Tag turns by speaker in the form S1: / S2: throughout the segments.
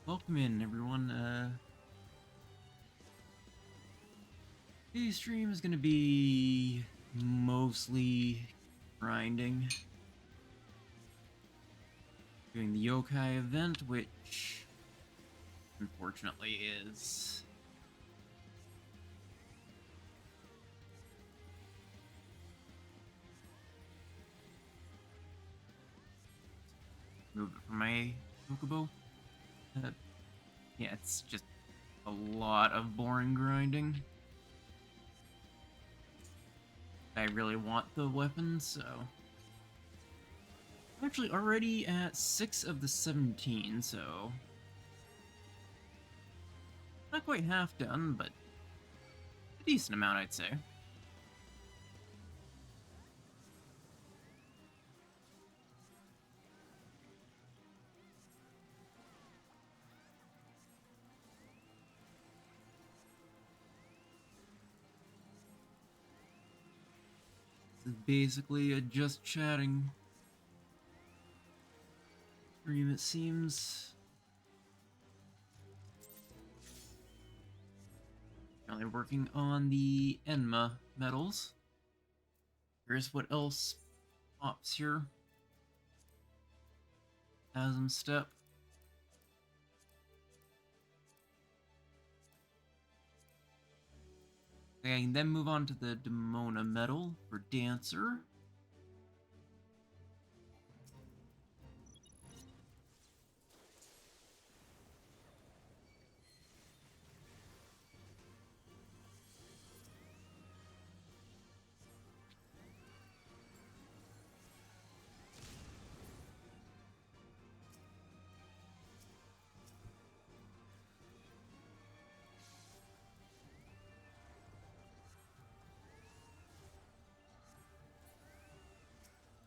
S1: Welcome in, everyone. Today's stream is going to be mostly grinding. Doing the Yokai event, which unfortunately is move it from my Chocobo. Yeah, it's just a lot of boring grinding. I really want the weapons, so I'm actually already at 6 of the 17, so not quite half done, but a decent amount, I'd say. This is basically a just chatting stream, it seems. Currently working on the Enma medals. Here's what else pops here. Asm Step. I can then move on to the Demona medal for Dancer.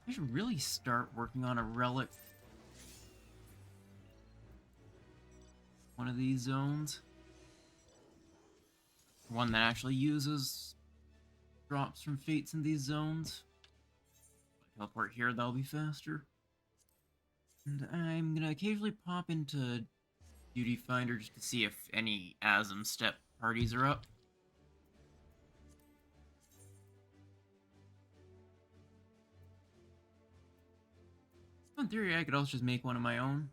S1: I should really start working on a relic. One of these zones. One that actually uses drops from fates in these zones. If I teleport here, that'll be faster. And I'm gonna occasionally pop into Duty Finder just to see if any Asm Step parties are up. In theory, I could also just make one of my own.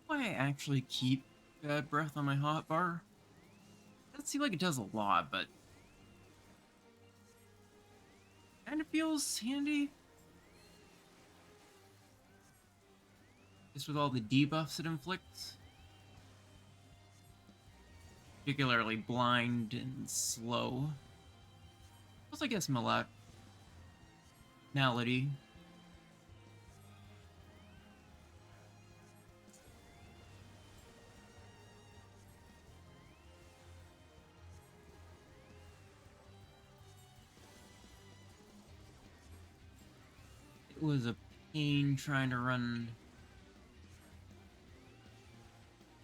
S1: Why I actually keep Bad Breath on my hotbar? Doesn't seem like it does a lot, but kind of feels handy. Just with all the debuffs it inflicts. Particularly blind and slow. Plus, I guess malady. It was a pain trying to run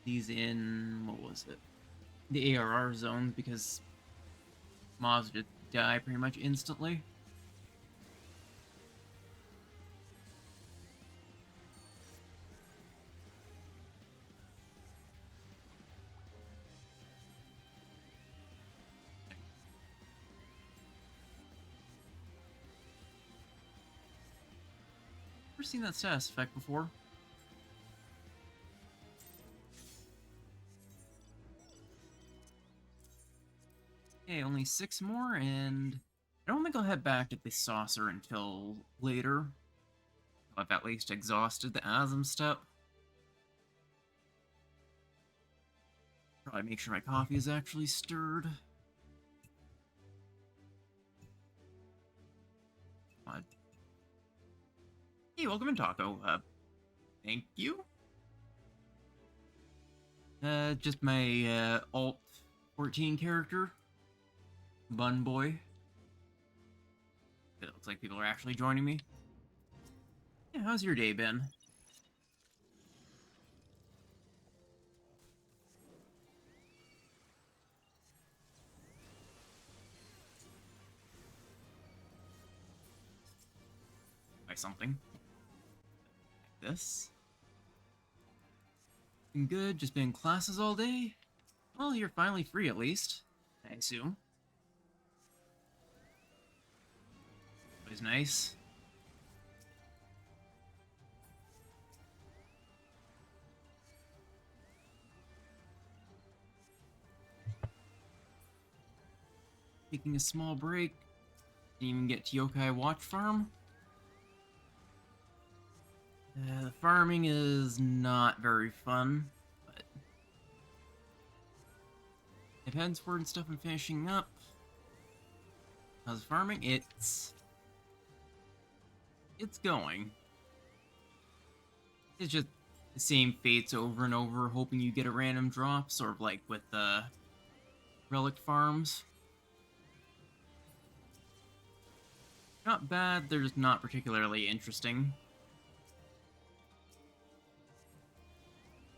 S1: these in, what was it? The ARR zones, because mobs just die pretty much instantly. Never seen that status effect before. Okay, only 6 more, and I don't think I'll head back to the saucer until later. I've at least exhausted the Asm Step. Probably make sure my coffee is actually stirred. Hey, welcome in, Taco. Thank you. Just my alt 14 character. Bun Boy. It looks like people are actually joining me. Yeah, how's your day been? By something. Like this. Been good, just been in classes all day? Well, you're finally free at least, I assume. Always nice. Taking a small break. Didn't even get to Yokai Watch farm. The farming is not very fun, but depends where and stuff I'm finishing up. How's farming? It's going. It's just the same fates over and over, hoping you get a random drop, sort of like with the relic farms. Not bad, they're just not particularly interesting.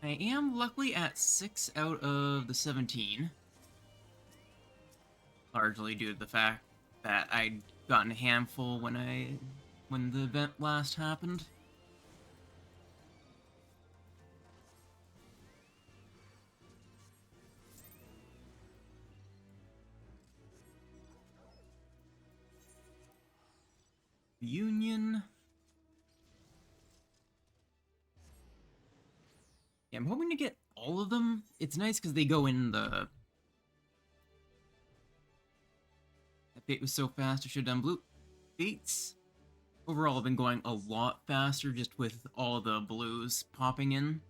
S1: I am luckily at 6 out of the 17. Largely due to the fact that I'd gotten a handful when the event last happened. Union. Yeah, I'm hoping to get all of them. It's nice because they go in the... That fate was so fast, I should have done blue. Fates, overall, have been going a lot faster just with all the blues popping in.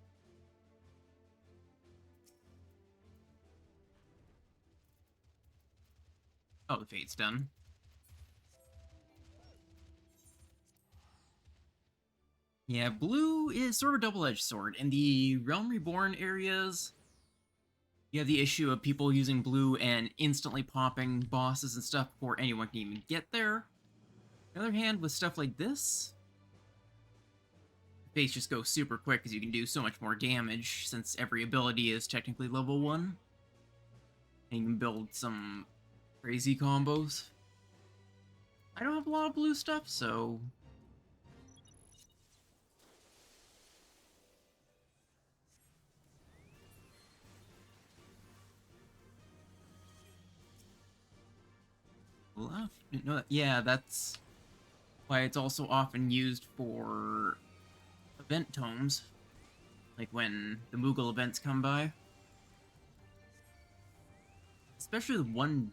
S1: Oh, the fate's done. Yeah, blue is sort of a double-edged sword. In the Realm Reborn areas, you have the issue of people using blue and instantly popping bosses and stuff before anyone can even get there. On the other hand, with stuff like this, fates just go super quick because you can do so much more damage since every ability is technically level 1. And you can build some crazy combos. I don't have a lot of blue stuff, so... Left? No, yeah, that's why it's also often used for event tomes. Like when the Moogle events come by. Especially the one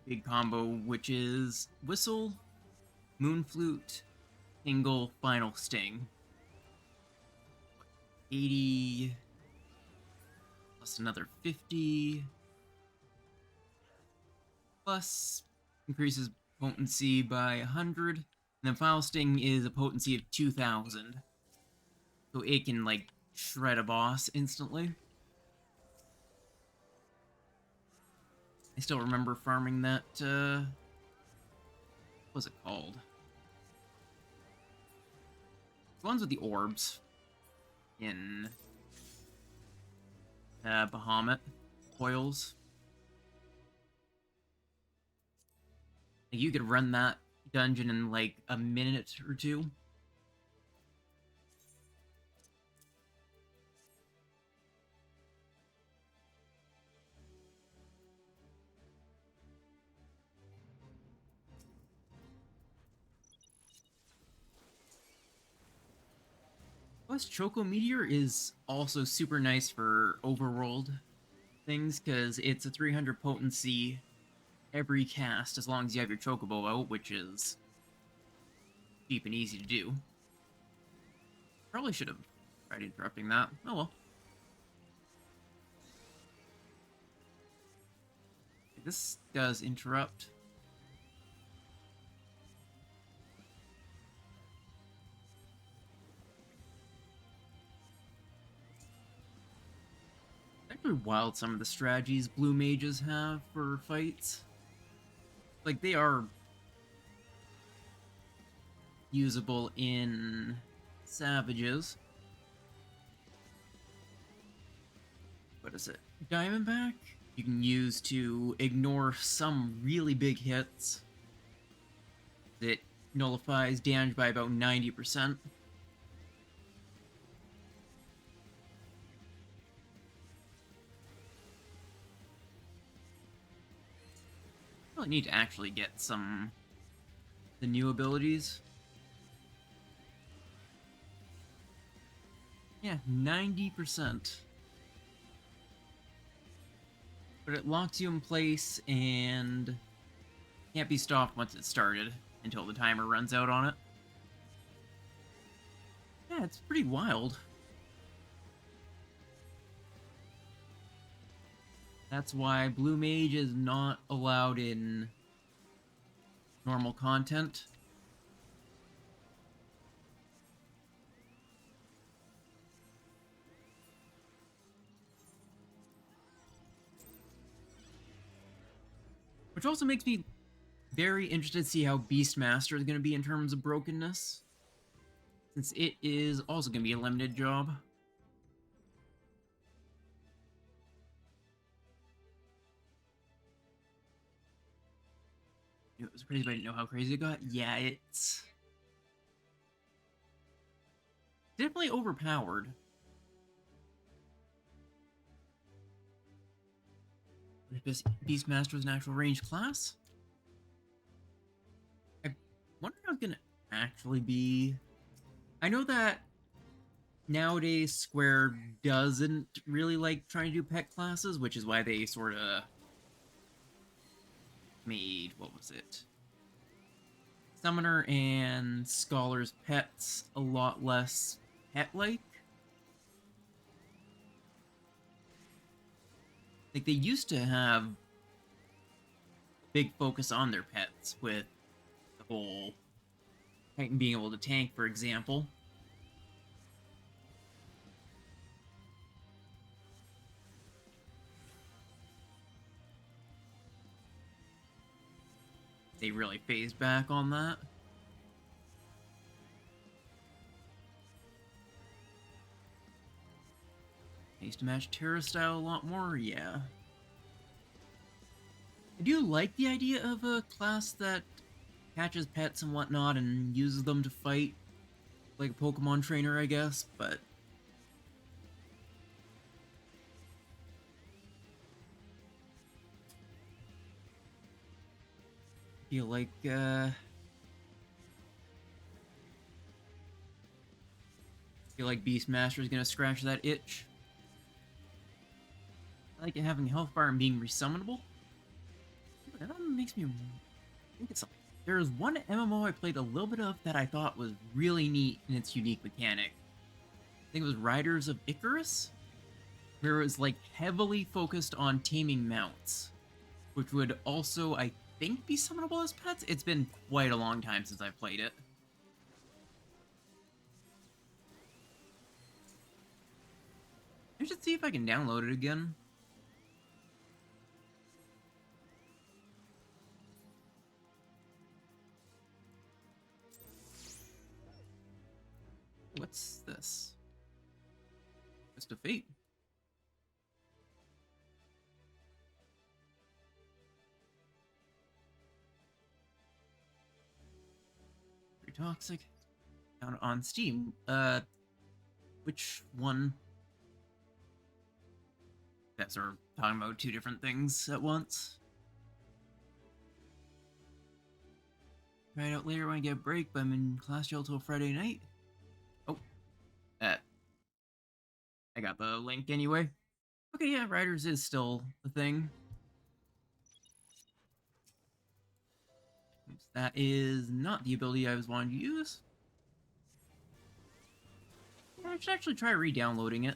S1: big combo, which is Whistle, Moon Flute, Tingle, Final Sting. 80 plus another 50 plus increases potency by 100, and then Final Sting is a potency of 2000. So it can, like, shred a boss instantly. I still remember farming that, what was it called? The ones with the orbs in Bahamut coils. You could run that dungeon in like a minute or two. Plus, Choco Meteor is also super nice for overworld things because it's a 300 potency every cast as long as you have your Chocobo out, which is cheap and easy to do. Probably should have tried interrupting that. Oh well. This does interrupt. Actually wild some of the strategies blue mages have for fights. Like, they are usable in savages. What is it? Diamondback? You can use to ignore some really big hits. It nullifies damage by about 90%. I need to actually get the new abilities. Yeah, 90%. But it locks you in place and can't be stopped once it's started until the timer runs out on it. Yeah, it's pretty wild. That's why Blue Mage is not allowed in normal content. Which also makes me very interested to see how Beastmaster is going to be in terms of brokenness, since it is also going to be a limited job. It was crazy, but I didn't know how crazy it got. Yeah, it's definitely overpowered. If Beastmaster was an actual ranged class, I wonder how it's going to actually be. I know that nowadays Square doesn't really like trying to do pet classes, which is why they sort of made, what was it? Summoner and Scholar's pets a lot less pet-like. Like, they used to have big focus on their pets with the whole Titan being able to tank, for example. They really phased back on that. I used to match Terra style a lot more, yeah. I do like the idea of a class that catches pets and whatnot and uses them to fight, like a Pokemon trainer, I guess, but I feel like, Beastmaster is gonna scratch that itch. I like it having a health bar and being resummonable. That makes me think it's something. There's one MMO I played a little bit of that I thought was really neat in its unique mechanic. I think it was Riders of Icarus, where it was like heavily focused on taming mounts, which would also, I think, be summonable as pets. It's been quite a long time since I've played it. I should see if I can download it again. What's this? Just a Fate. Pretty toxic. Down on Steam. Which one? That's sort of talking about two different things at once. Try it out later when I get a break, but I'm in class jail till Friday night. Oh, I got the link anyway. Okay, yeah, Riders is still a thing. Oops, that is not the ability I was wanting to use. Yeah, I should actually try re-downloading it.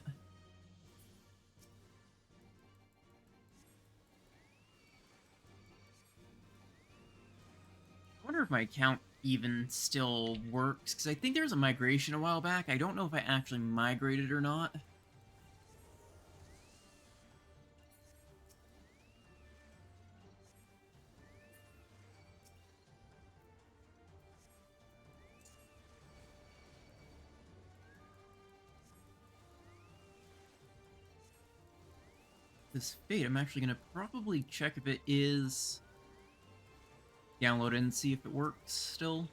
S1: I wonder if my account even still works, because I think there was a migration a while back. I don't know if I actually migrated or not. this Fate, I'm actually gonna probably check if it is downloaded and see if it works still.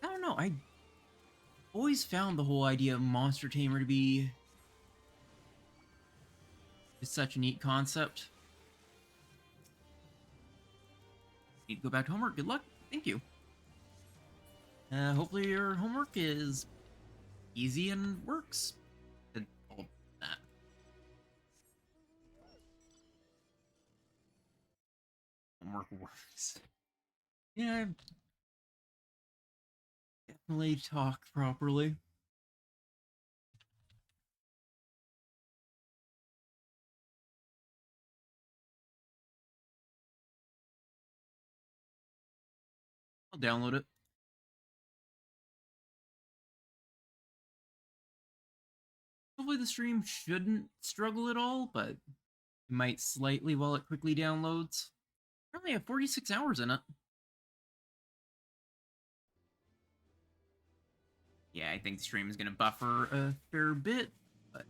S1: I don't know, I always found the whole idea of Monster Tamer to be just such a neat concept. Need to go back to homework. Good luck. Thank you. Hopefully your homework is easy and works. And all that. Homework works. Yeah, definitely talk properly. I'll download it. Hopefully the stream shouldn't struggle at all, but it might slightly while it quickly downloads. I only have 46 hours in it. Yeah, I think the stream is going to buffer a fair bit, but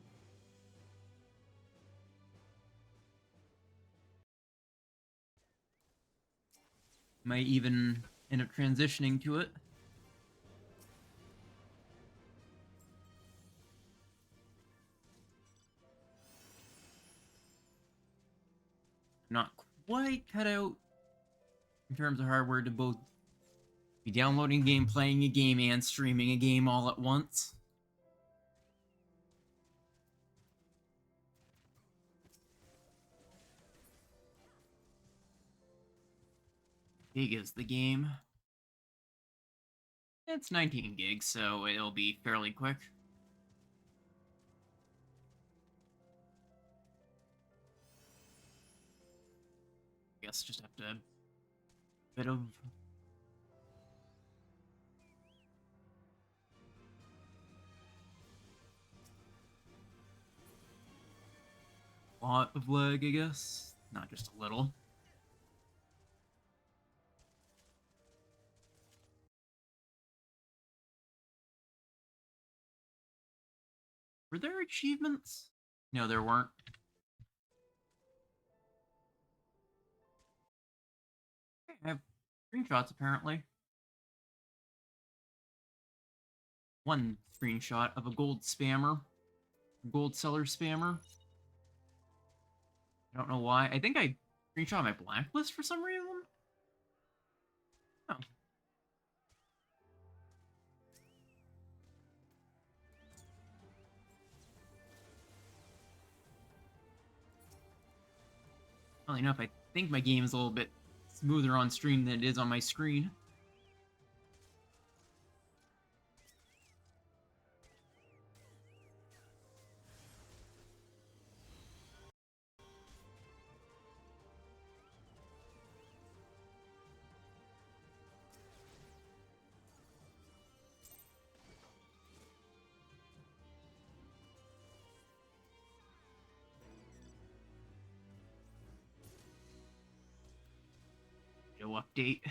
S1: might even end up transitioning to it. Not quite cut out in terms of hardware to both be downloading a game, playing a game, and streaming a game all at once. Big is the game. It's 19 gigs, so it'll be fairly quick. Guess just have to bit of lot of lag, I guess. Not just a little. Were there achievements? No, there weren't. Okay, I have screenshots, apparently. One screenshot of a gold spammer. Gold seller spammer. I don't know why. I think I screenshot my blacklist for some reason. Oh. Funnily enough, I think my game is a little bit smoother on stream than it is on my screen. No update.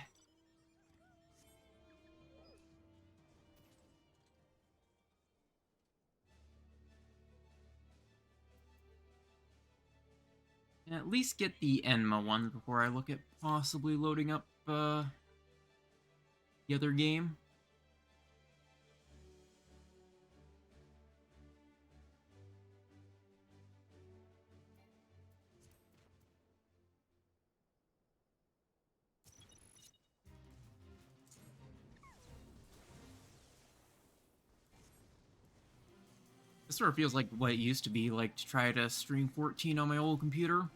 S1: At least get the Enma one before I look at possibly loading up the other game. This sort of feels like what it used to be like to try to stream 14 on my old computer.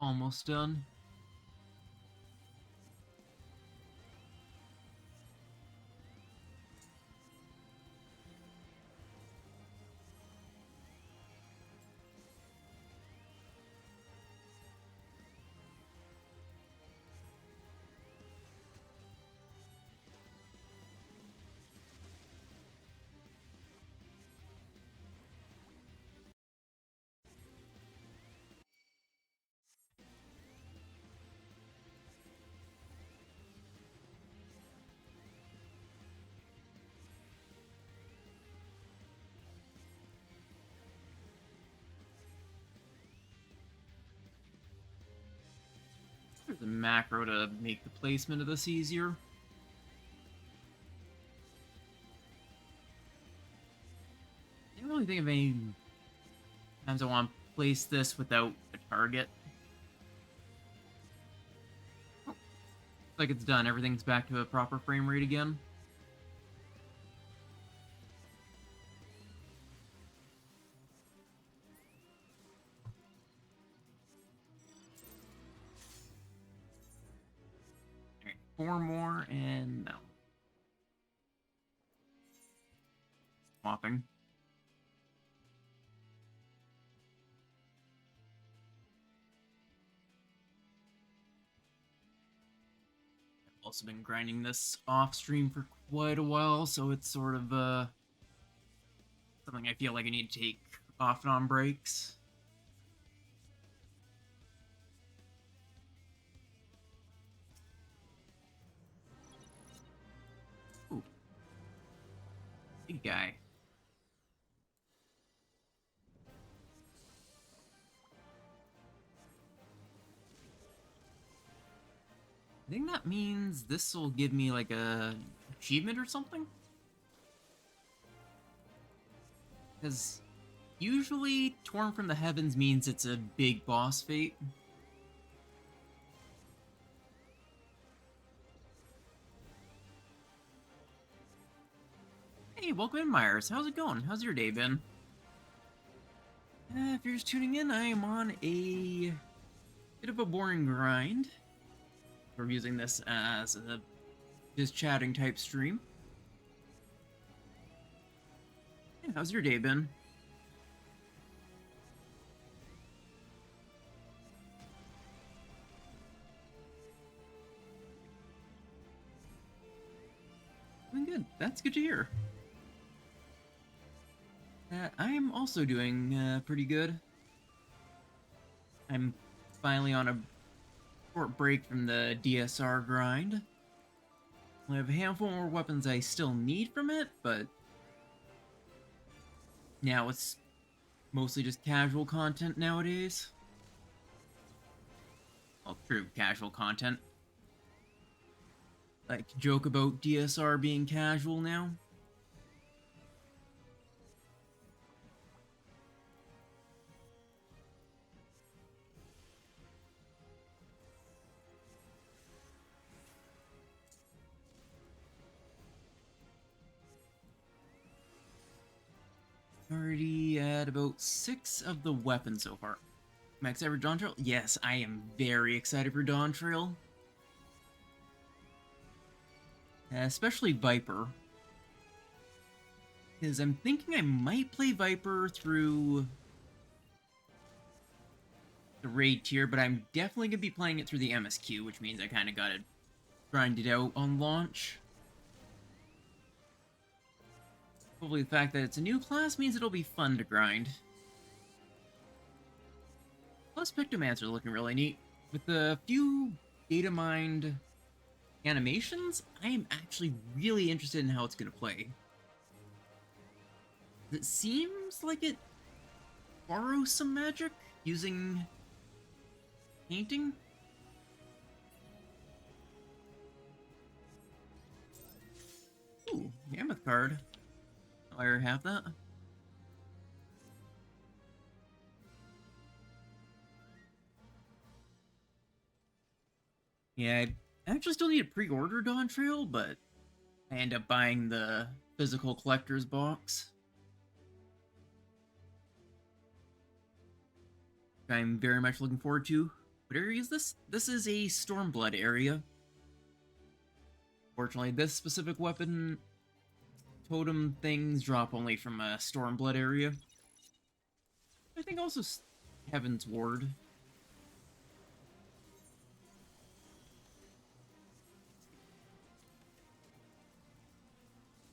S1: Almost done. the macro to make the placement of this easier. I don't really think of any times I want to place this without a target. Oh, looks like it's done. Everything's back to a proper frame rate again. Alright, 4 more, and no. Swapping. Also been grinding this off stream for quite a while, so it's sort of something I feel like I need to take off and on breaks. Ooh. Big guy. I think that means this will give me like a achievement or something. Because usually Torn from the Heavens means it's a big boss fight. Hey, welcome in, Myers. How's it going? How's your day been? If you're just tuning in, I am on a bit of a boring grind. We're using this as a just chatting type stream. Yeah, how's your day been? Doing good. That's good to hear. I'm also doing pretty good. I'm finally on a short break from the DSR grind. I have a handful more weapons I still need from it, but now it's mostly just casual content nowadays. Well, true casual content. Like to joke about DSR being casual now. Already at about 6 of the weapons so far. Max ever Dawn Trail? Yes, I am very excited for Dawn Trail. Especially Viper. Because I'm thinking I might play Viper through the raid tier, but I'm definitely going to be playing it through the MSQ, which means I kind of got to grind it out on launch. Hopefully the fact that it's a new class means it'll be fun to grind. Plus, Pictomancer looking really neat. With a few data mined animations, I am actually really interested in how it's going to play. It seems like it borrows some magic using painting. Ooh, Mammoth card. Do I already have that? Yeah, I actually still need to pre-order Dawn Trail, but I end up buying the physical collector's box. I'm very much looking forward to. What area is this? This is a Stormblood area. Fortunately, this specific weapon totem things drop only from a Stormblood area. I think also Heaven's Ward.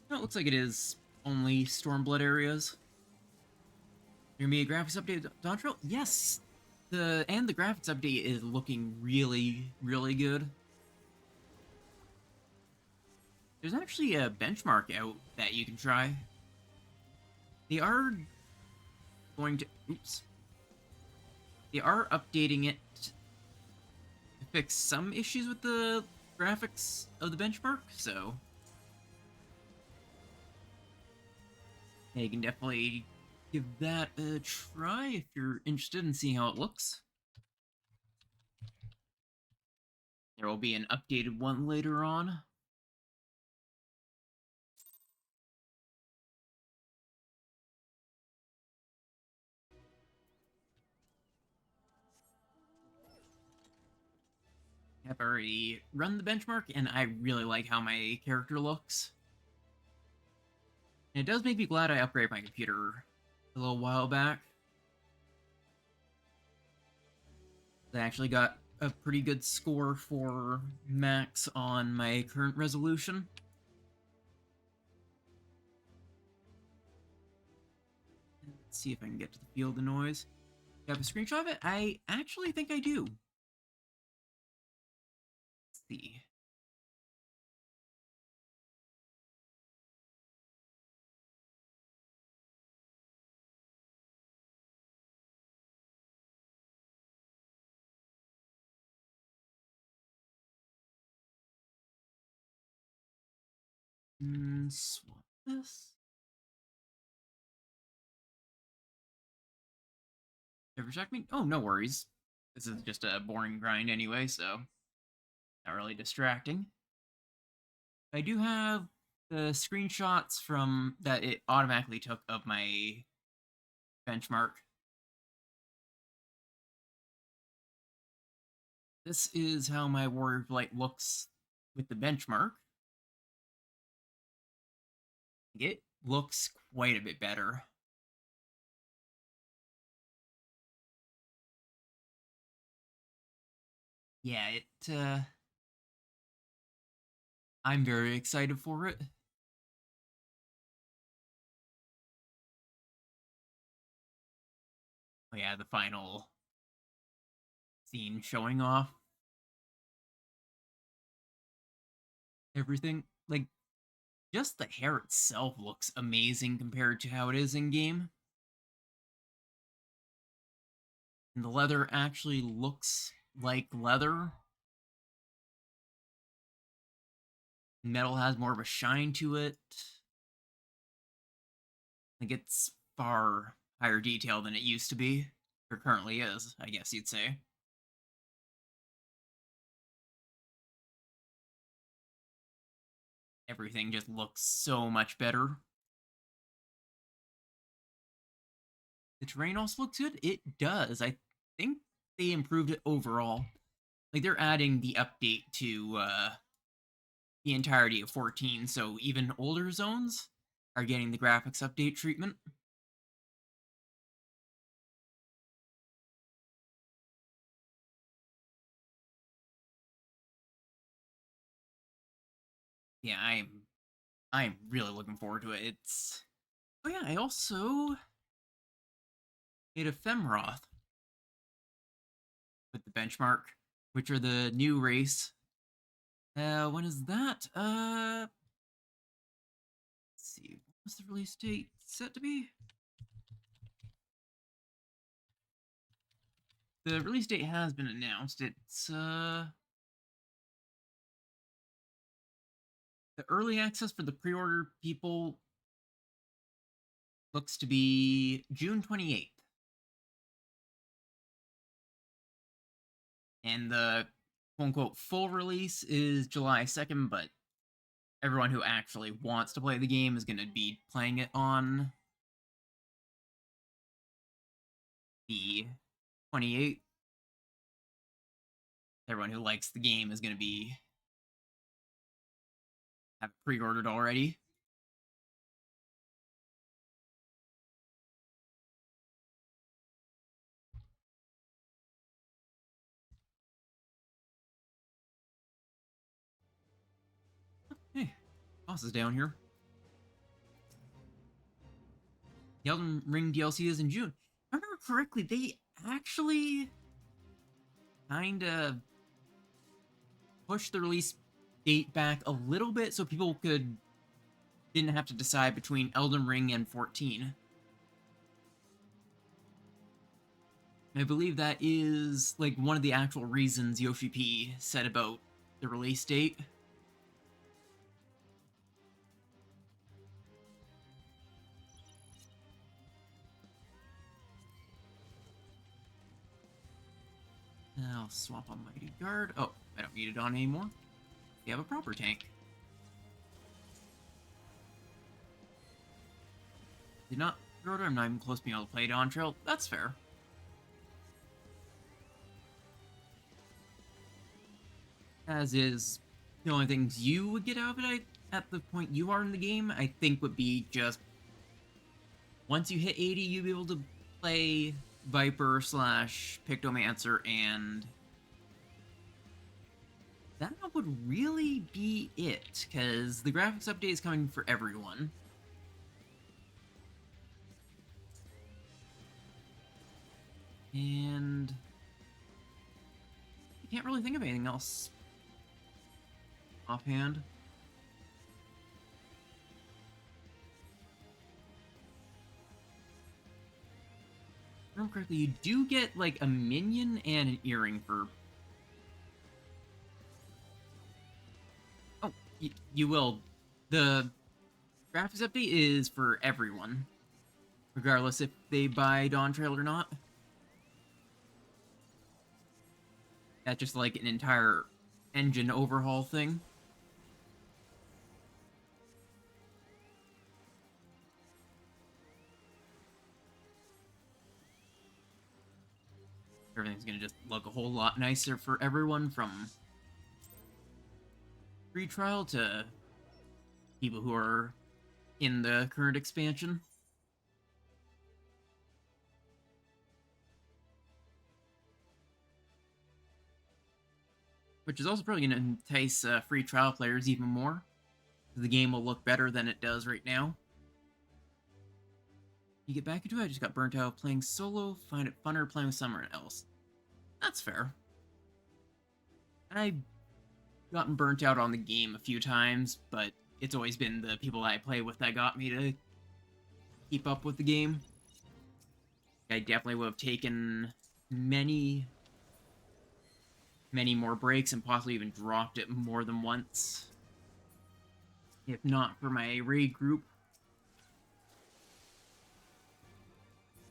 S1: No, it looks like it is only Stormblood areas. There may be a graphics update of Dawn Trail? Yes! The graphics update is looking really, really good. There's actually a benchmark out that you can try. They are going to... Oops. They are updating it fixed some issues with the graphics of the benchmark, so yeah, you can definitely give that a try if you're interested in seeing how it looks. There will be an updated one later on. I've already run the benchmark, and I really like how my character looks. And it does make me glad I upgraded my computer a little while back. I actually got a pretty good score for max on my current resolution. Let's see if I can get to the field of noise. Do I have a screenshot of it? I actually think I do. Let's see. Swap this. Ever check me? Oh, no worries. This is just a boring grind anyway, so not really distracting. I do have the screenshots from that it automatically took of my benchmark. This is how my Warrior of Light looks with the benchmark. It looks quite a bit better. Yeah, I'm very excited for it. Oh yeah, the final scene showing off everything. Like, just the hair itself looks amazing compared to how it is in game. And the leather actually looks like leather. Metal has more of a shine to it. Like, it's far higher detail than it used to be, or currently is, I guess you'd say. Everything just looks so much better. The terrain also looks good. It does. I think they improved it overall. Like, they're adding the update to the entirety of 14, so even older zones are getting the graphics update treatment. Yeah, I'm really looking forward to it. It's oh yeah, I also made a Femroth with the benchmark, which are the new race. When is that? Let's see. What's the release date set to be? The release date has been announced. It's the early access for the pre-order people looks to be June 28th. And the quote-unquote full release is July 2nd, but everyone who actually wants to play the game is going to be playing it on the 28th. Everyone who likes the game is going to be have pre-ordered already. Hey, boss is down here. The Elden Ring DLC is in June. If I remember correctly, they actually kind of pushed the release date back a little bit so people didn't have to decide between Elden Ring and 14. I believe that is like one of the actual reasons Yoshi P said about the release date. I'll swap on Mighty Guard. Oh, I don't need it on anymore. We have a proper tank. Did not throw it. I'm not even close to being able to play it on trail. That's fair. As is, the only things you would get out of it at the point you are in the game, I think, would be just once you hit 80, you'd be able to play Viper slash Pictomancer, and that would really be it, because the graphics update is coming for everyone. And I can't really think of anything else offhand. If I remember correctly, you do get like a minion and an earring for. Oh, you will. The graphics update is for everyone, regardless if they buy Dawn Trail or not. That's just like an entire engine overhaul thing. Everything's gonna just look a whole lot nicer for everyone, from free trial to people who are in the current expansion. Which is also probably going to entice free trial players even more. The game will look better than it does right now. You get back into it, I just got burnt out playing solo, find it funner playing with someone else. That's fair. I've gotten burnt out on the game a few times, but it's always been the people I play with that got me to keep up with the game. I definitely would have taken many more breaks and possibly even dropped it more than once, if not for my raid group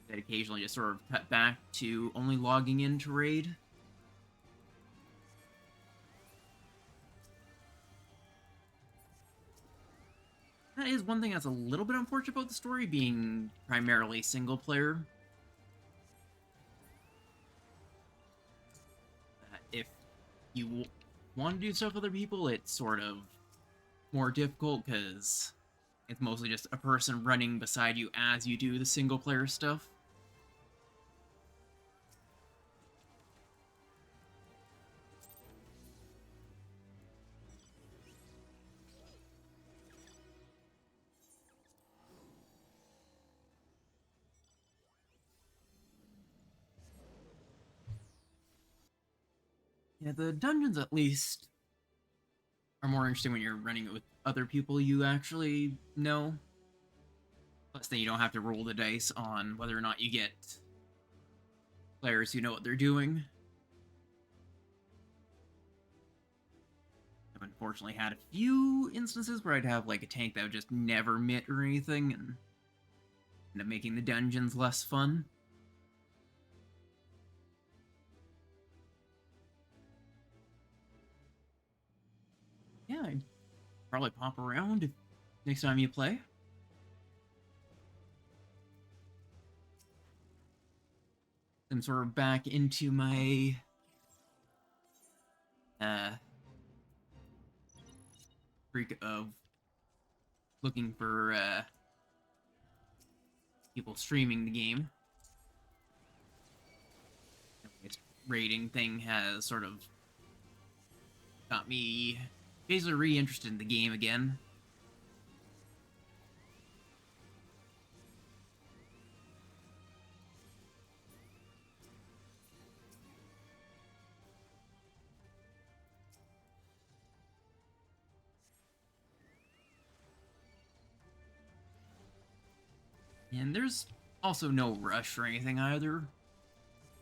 S1: that occasionally just sort of cut back to only logging in to raid. That is one thing that's a little bit unfortunate about the story, being primarily single player. If you want to do stuff with other people, it's sort of more difficult because it's mostly just a person running beside you as you do the single player stuff. Yeah, the dungeons at least are more interesting when you're running it with other people you actually know. Plus, then you don't have to roll the dice on whether or not you get players who know what they're doing. I've unfortunately had a few instances where I'd have like a tank that would just never mit or anything, and end up making the dungeons less fun. Yeah, I'd probably pop around if next time you play. I'm sort of back into my freak of looking for people streaming the game. This rating thing has sort of got me basically re-interested in the game again. And there's also no rush or anything either.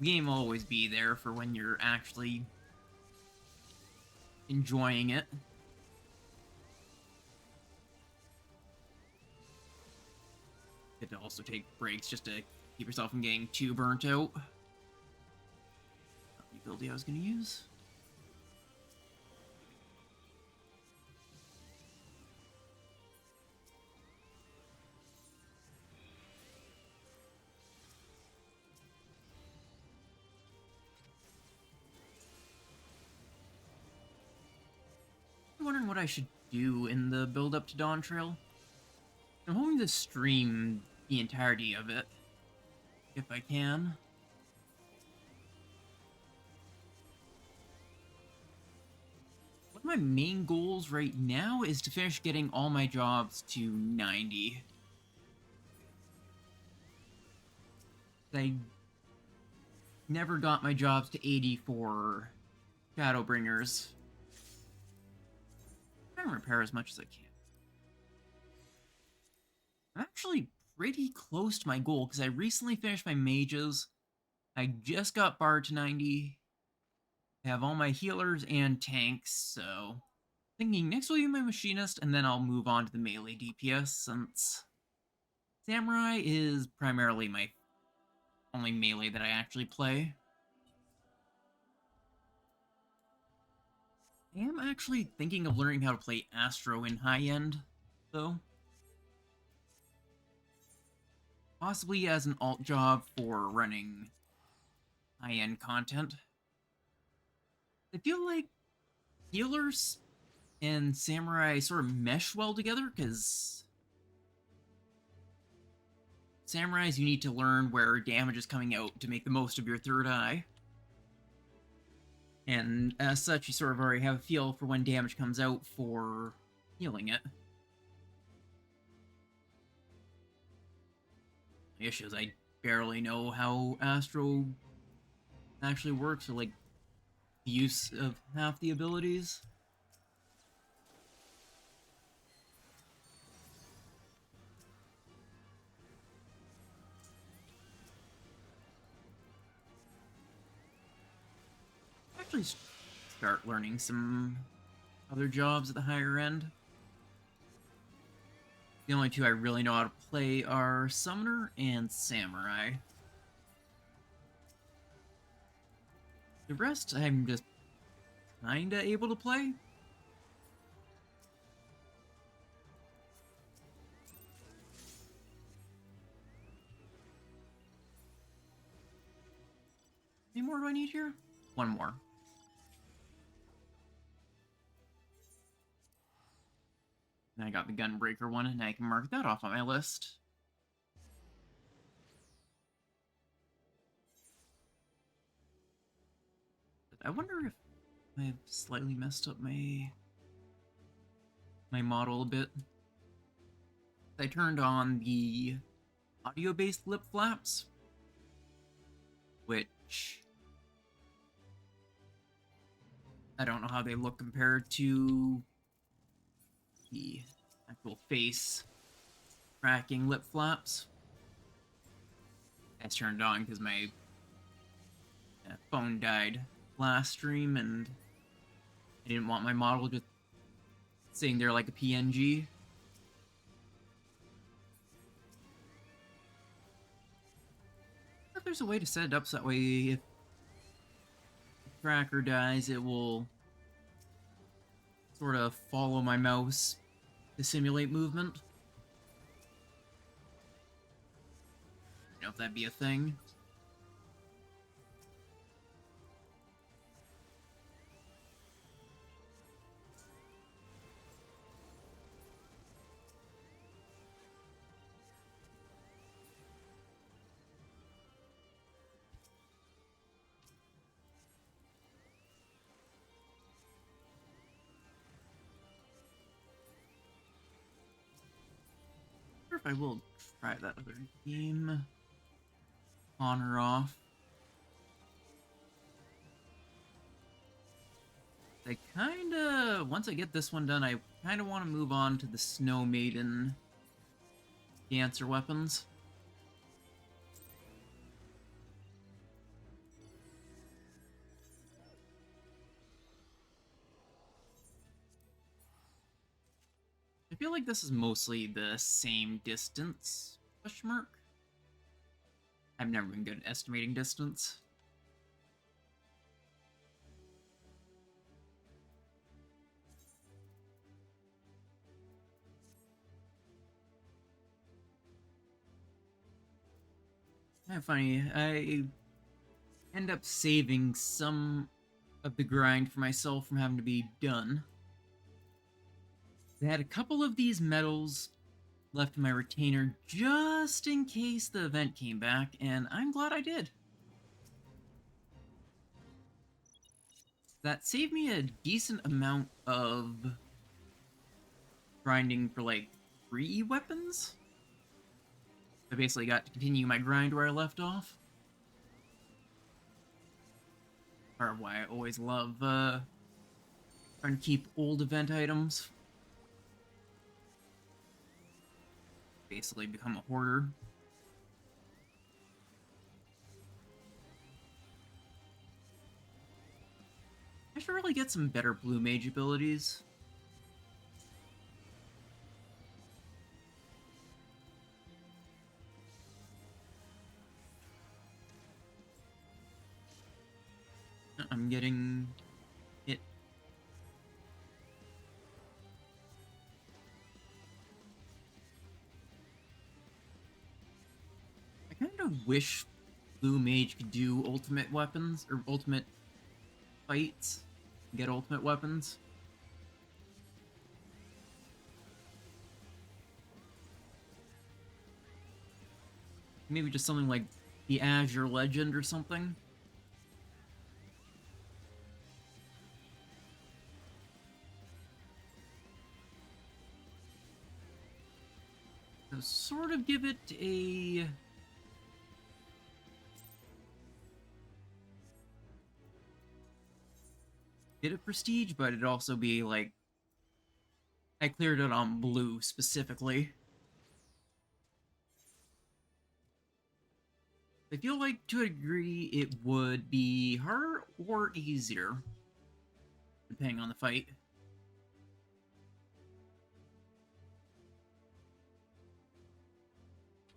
S1: The game will always be there for when you're actually enjoying it. Get to also take breaks just to keep yourself from getting too burnt out. Not the ability I was going to use. I'm wondering what I should do in the build up to Dawn Trail. I'm hoping to stream the entirety of it, if I can. One of my main goals right now is to finish getting all my jobs to 90. I never got my jobs to 80 for Shadowbringers. I'm trying to repair as much as I can. I'm actually pretty close to my goal because I recently finished my mages. I just got Bard to 90. I have all my healers and tanks, so thinking next will be my machinist, and then I'll move on to the melee DPS since Samurai is primarily my only melee that I actually play. I am actually thinking of learning how to play Astro in high-end, though. Possibly as an alt job for running high-end content. I feel like healers and Samurai sort of mesh well together, because Samurais you need to learn where damage is coming out to make the most of your third eye. And as such, you sort of already have a feel for when damage comes out for healing it. The issue is I barely know how Astro actually works, or like the use of half the abilities. Actually start learning some other jobs at the higher end. The only two I really know how to play are Summoner and Samurai. The rest I'm just kinda able to play. How many more do I need here? One more. And I got the Gunbreaker one, and I can mark that off on my list. I wonder if I've slightly messed up my model a bit. I turned on the audio-based lip flaps, which I don't know how they look compared to the actual face tracking lip flaps. That's turned on because my phone died last stream, and I didn't want my model just sitting there like a PNG. If there's a way to set it up so that way if the tracker dies, it will sort of follow my mouse to simulate movement. I don't know if that'd be a thing. I wonder if I will try that other game. On or off. I kinda, once I get this one done, I kinda want to move on to the Snow Maiden dancer weapons. feel like this is mostly the same distance, question mark? I've never been good at estimating distance. Funny, I end up saving some of the grind for myself from having to be done. I had a couple of these medals left in my retainer just in case the event came back, and I'm glad I did. That saved me a decent amount of grinding for like 3 weapons. I basically got to continue my grind where I left off. Or why I always love trying to keep old event items. Basically become a hoarder. I should really get some better blue mage abilities. I'm getting hit. I kind of wish blue mage could do ultimate weapons, or ultimate fights, get ultimate weapons. Maybe just something like the Azure Legend or something. So sort of give it a bit of prestige, but it'd also be like I cleared it on blue specifically. I feel like to a degree it would be harder or easier, depending on the fight.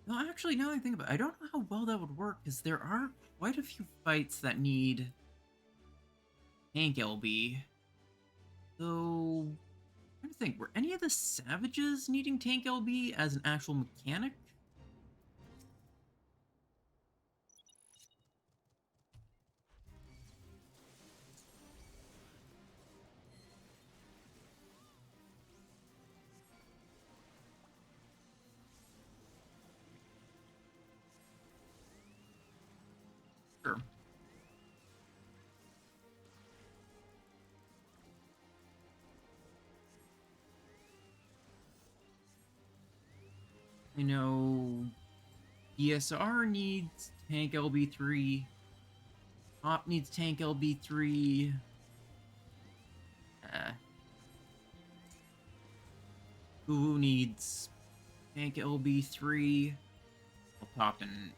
S1: No, actually, now that I think about it, I don't know how well that would work, because there are quite a few fights that need tank LB. So, I'm trying to think, were any of the savages needing tank LB as an actual mechanic? Sure. I know ESR needs tank LB3. Op needs tank LB3. Who needs tank LB3? Well, Top and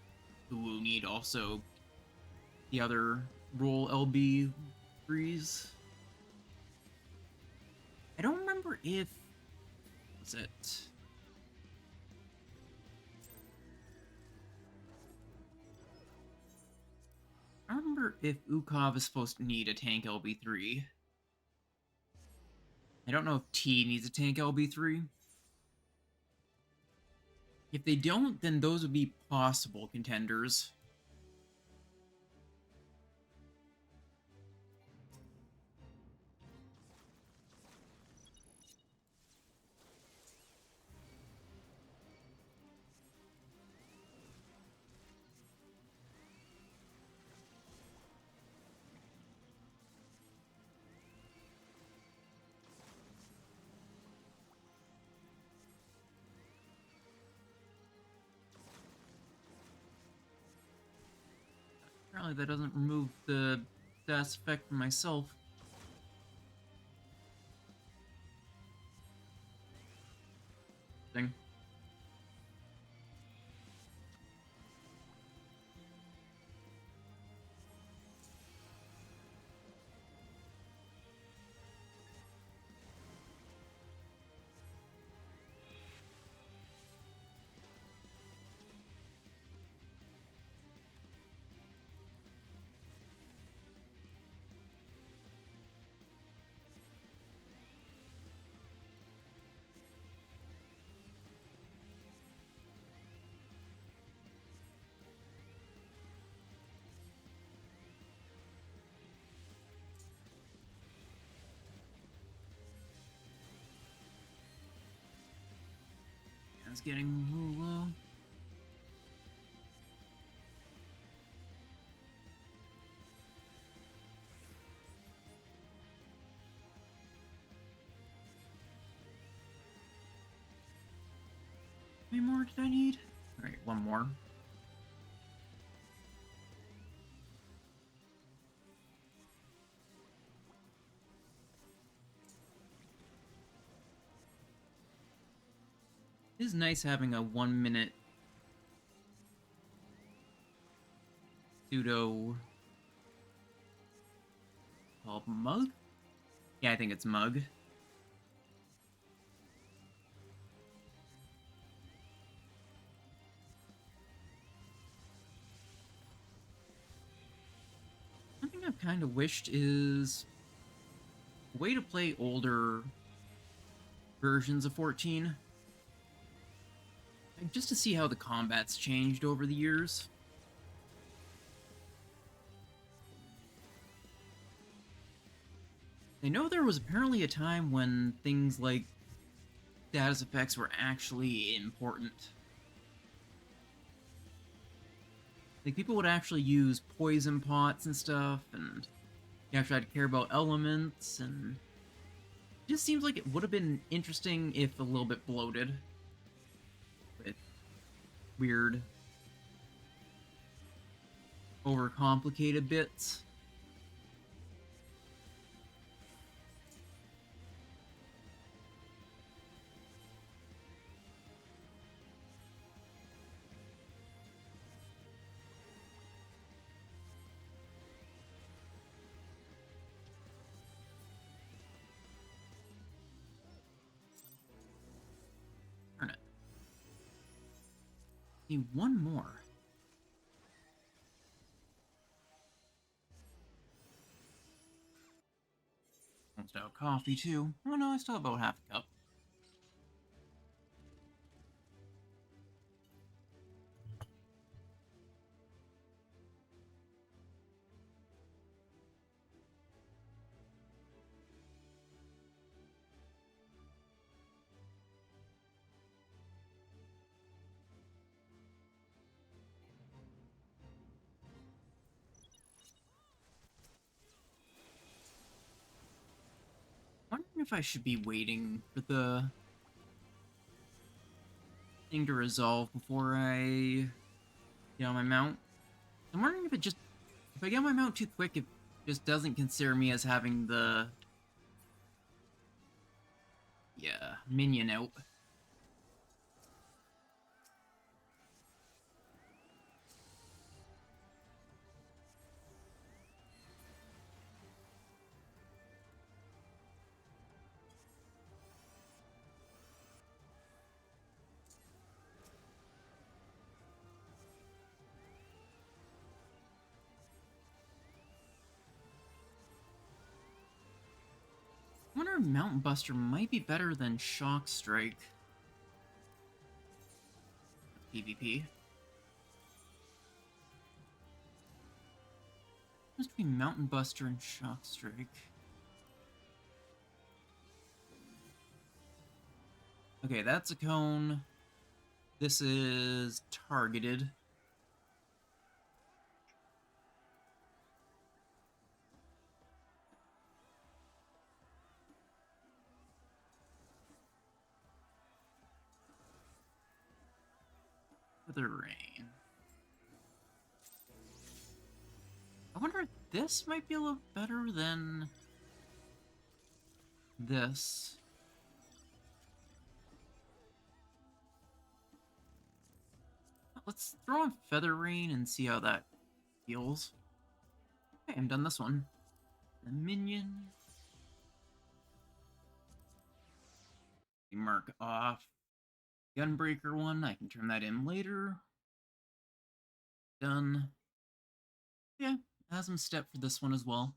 S1: Uwu need also the other roll LB3s. I don't remember if... was it... I don't remember if Ukov is supposed to need a tank LB3. I don't know if T needs a tank LB3. If they don't, then those would be possible contenders. Apparently that doesn't remove the status effect from myself. Thing. It's getting a little low. How many more did I need? Alright, one more. It is nice having a 1 minute pseudo called mug? Yeah, I think it's mug. One thing I've kind of wished is a way to play older versions of 14. Just to see how the combat's changed over the years. I know there was apparently a time when things like status effects were actually important. Like, people would actually use poison pots and stuff, and you actually had to care about elements, and it just seems like it would have been interesting if a little bit bloated. With weird, overcomplicated bits. Darn it. Need one more. Almost out of coffee, too. Oh no, I still have about half a cup. Wondering if I should be waiting for the thing to resolve before I get on my mount. I'm wondering if if I get on my mount too quick, it just doesn't consider me as having the minion out. I wonder if Mountain Buster might be better than Shock Strike. PvP. Must be Mountain Buster and Shock Strike. Okay, that's a cone. This is targeted. Feather Rain. I wonder if this might be a little better than this. Let's throw on Feather Rain and see how that feels. Okay, I'm done this one. The minion. Mark off Gunbreaker one. I can turn that in later. Done. Yeah, Asm Step for this one as well.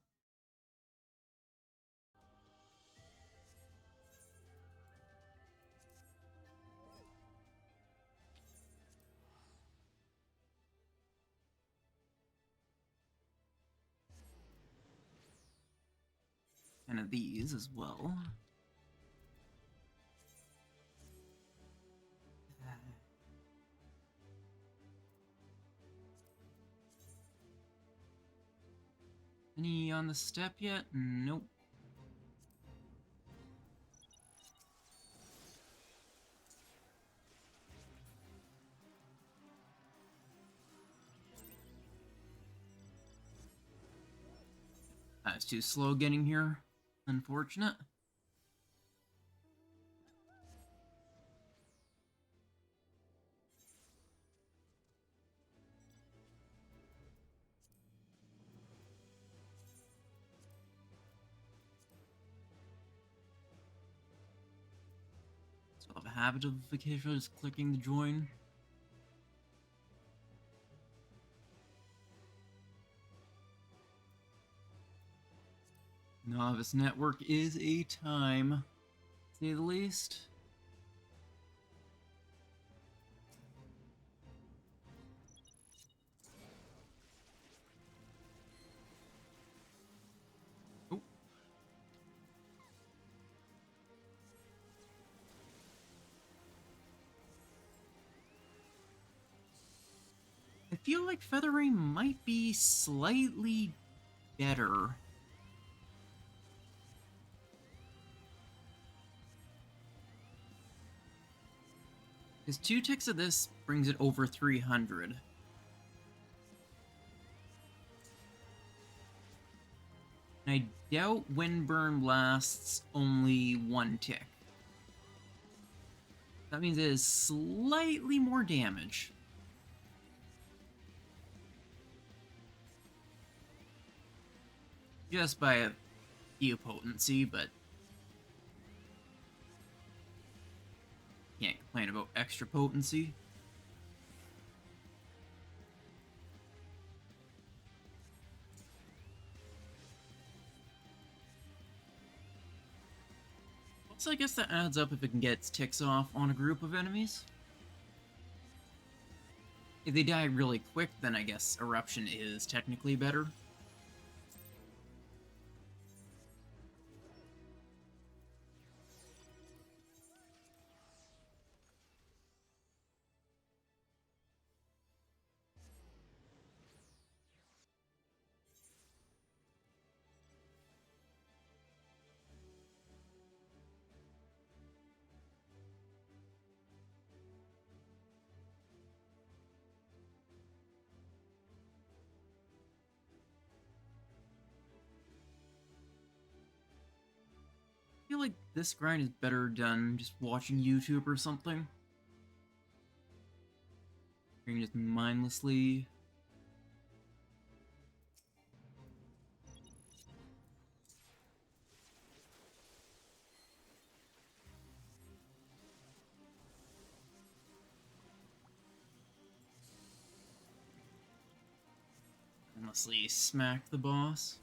S1: And of these as well. Any on the step yet? Nope. It's too slow getting here. Unfortunate. So I have a habit of occasionally just clicking the join. Novice network is a time, to say the least. Oh. I feel like feathering might be slightly better. Because 2 ticks of this brings it over 300. And I doubt Windburn lasts only 1 tick. That means it is slightly more damage. Just by a few potency, but can't complain about extra potency. So I guess that adds up if it can get its ticks off on a group of enemies. If they die really quick, then I guess Eruption is technically better. I feel like this grind is better done just watching YouTube or something. You can just mindlessly... mindlessly smack the boss.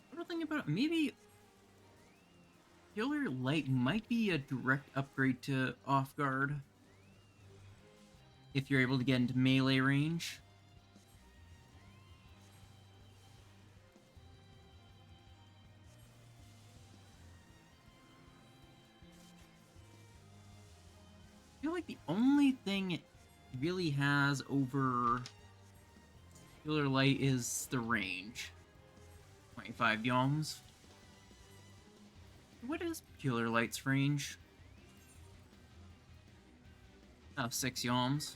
S1: What do I think about it? Maybe Killer Light might be a direct upgrade to Off Guard if you're able to get into melee range. I feel like the only thing it really has over Killer Light is the range. 25 yalms. What is Killer Light's range? Oh, 6 yalms.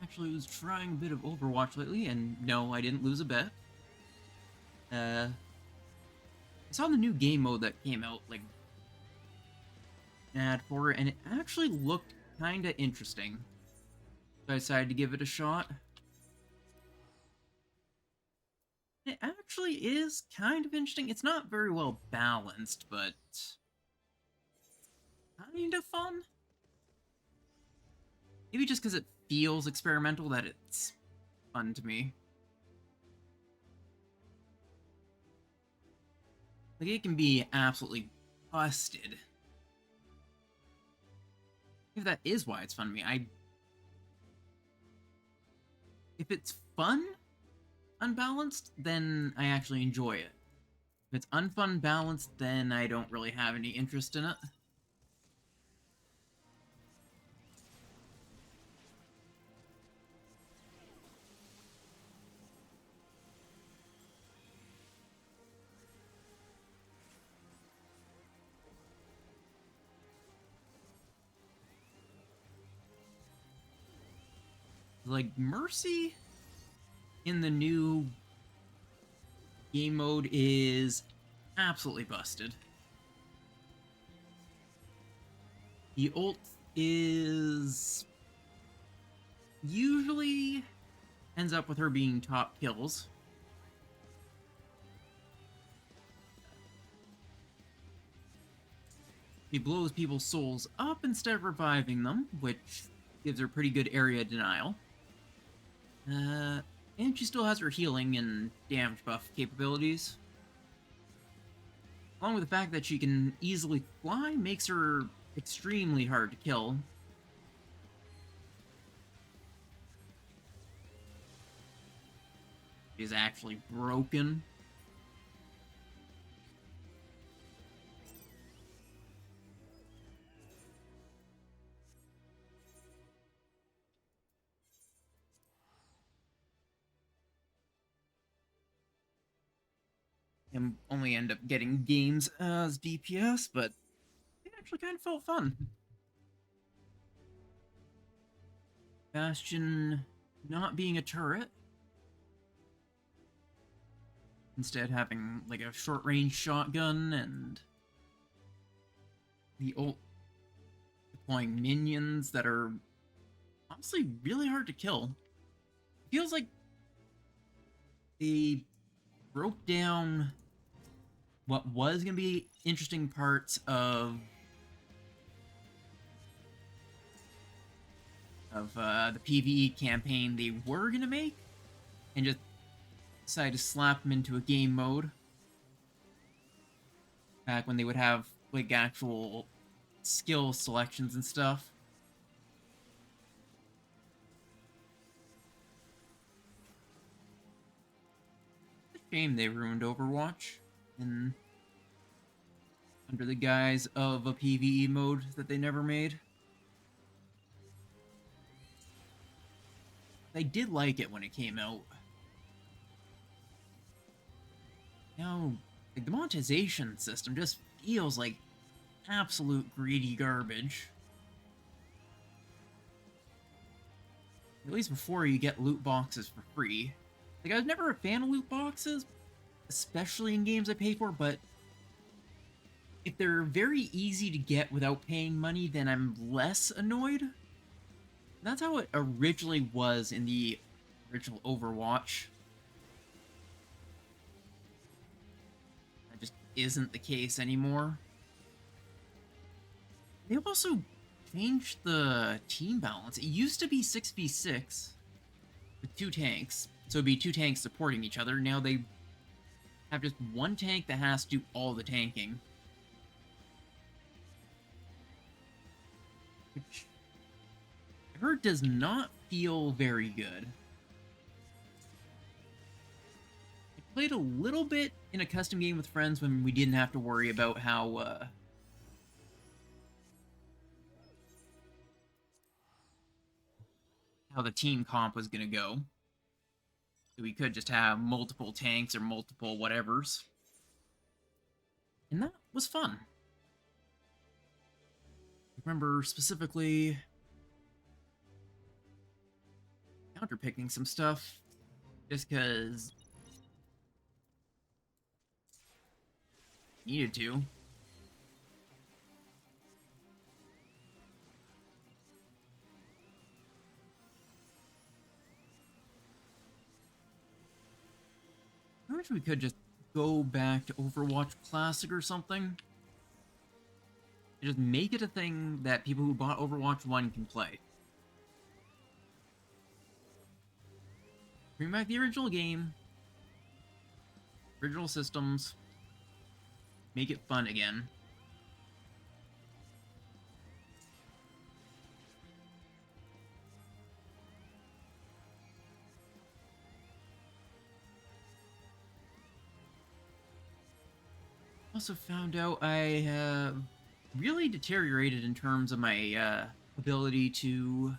S1: Actually was trying a bit of Overwatch lately, and no, I didn't lose a bet. I saw the new game mode that came out, like, an ad for it, and it actually looked kinda interesting. So I decided to give it a shot. It actually is kind of interesting. It's not very well balanced, but kind of fun. Maybe just because it feels experimental that it's fun to me. Like, it can be absolutely busted. If that is why it's fun to me, if it's fun, unbalanced, then I actually enjoy it. If it's unfun balanced, then I don't really have any interest in it. Like, Mercy in the new game mode is absolutely busted. The ult is usually ends up with her being top kills. She blows people's souls up instead of reviving them, which gives her pretty good area denial. And she still has her healing and damage buff capabilities. Along with the fact that she can easily fly, makes her extremely hard to kill. She is actually broken. And only end up getting games as DPS, but it actually kind of felt fun. Bastion not being a turret, instead having like a short range shotgun and the ult deploying minions that are honestly really hard to kill. It feels like they broke down what was going to be interesting parts of the PvE campaign they were going to make and just decided to slap them into a game mode back when they would have like actual skill selections and stuff. It's a shame they ruined Overwatch and under the guise of a PvE mode that they never made. I did like it when it came out. Now, like, the monetization system just feels like absolute greedy garbage. At least before you get loot boxes for free. Like, I was never a fan of loot boxes, especially in games I pay for, but if they're very easy to get without paying money, then I'm less annoyed. That's how it originally was in the original Overwatch. That just isn't the case anymore. They also changed the team balance. It used to be 6v6 with 2 tanks, so it'd be 2 tanks supporting each other. Now they have just 1 tank that has to do all the tanking. Which I heard does not feel very good. I played a little bit in a custom game with friends when we didn't have to worry about how the team comp was going to go. So we could just have multiple tanks or multiple whatevers. And that was fun. I remember specifically counterpicking some stuff just because needed to. I wish we could just go back to Overwatch Classic or something. Just make it a thing that people who bought Overwatch 1 can play. Bring back the original game, original systems, make it fun again. Also found out I have really deteriorated in terms of my ability to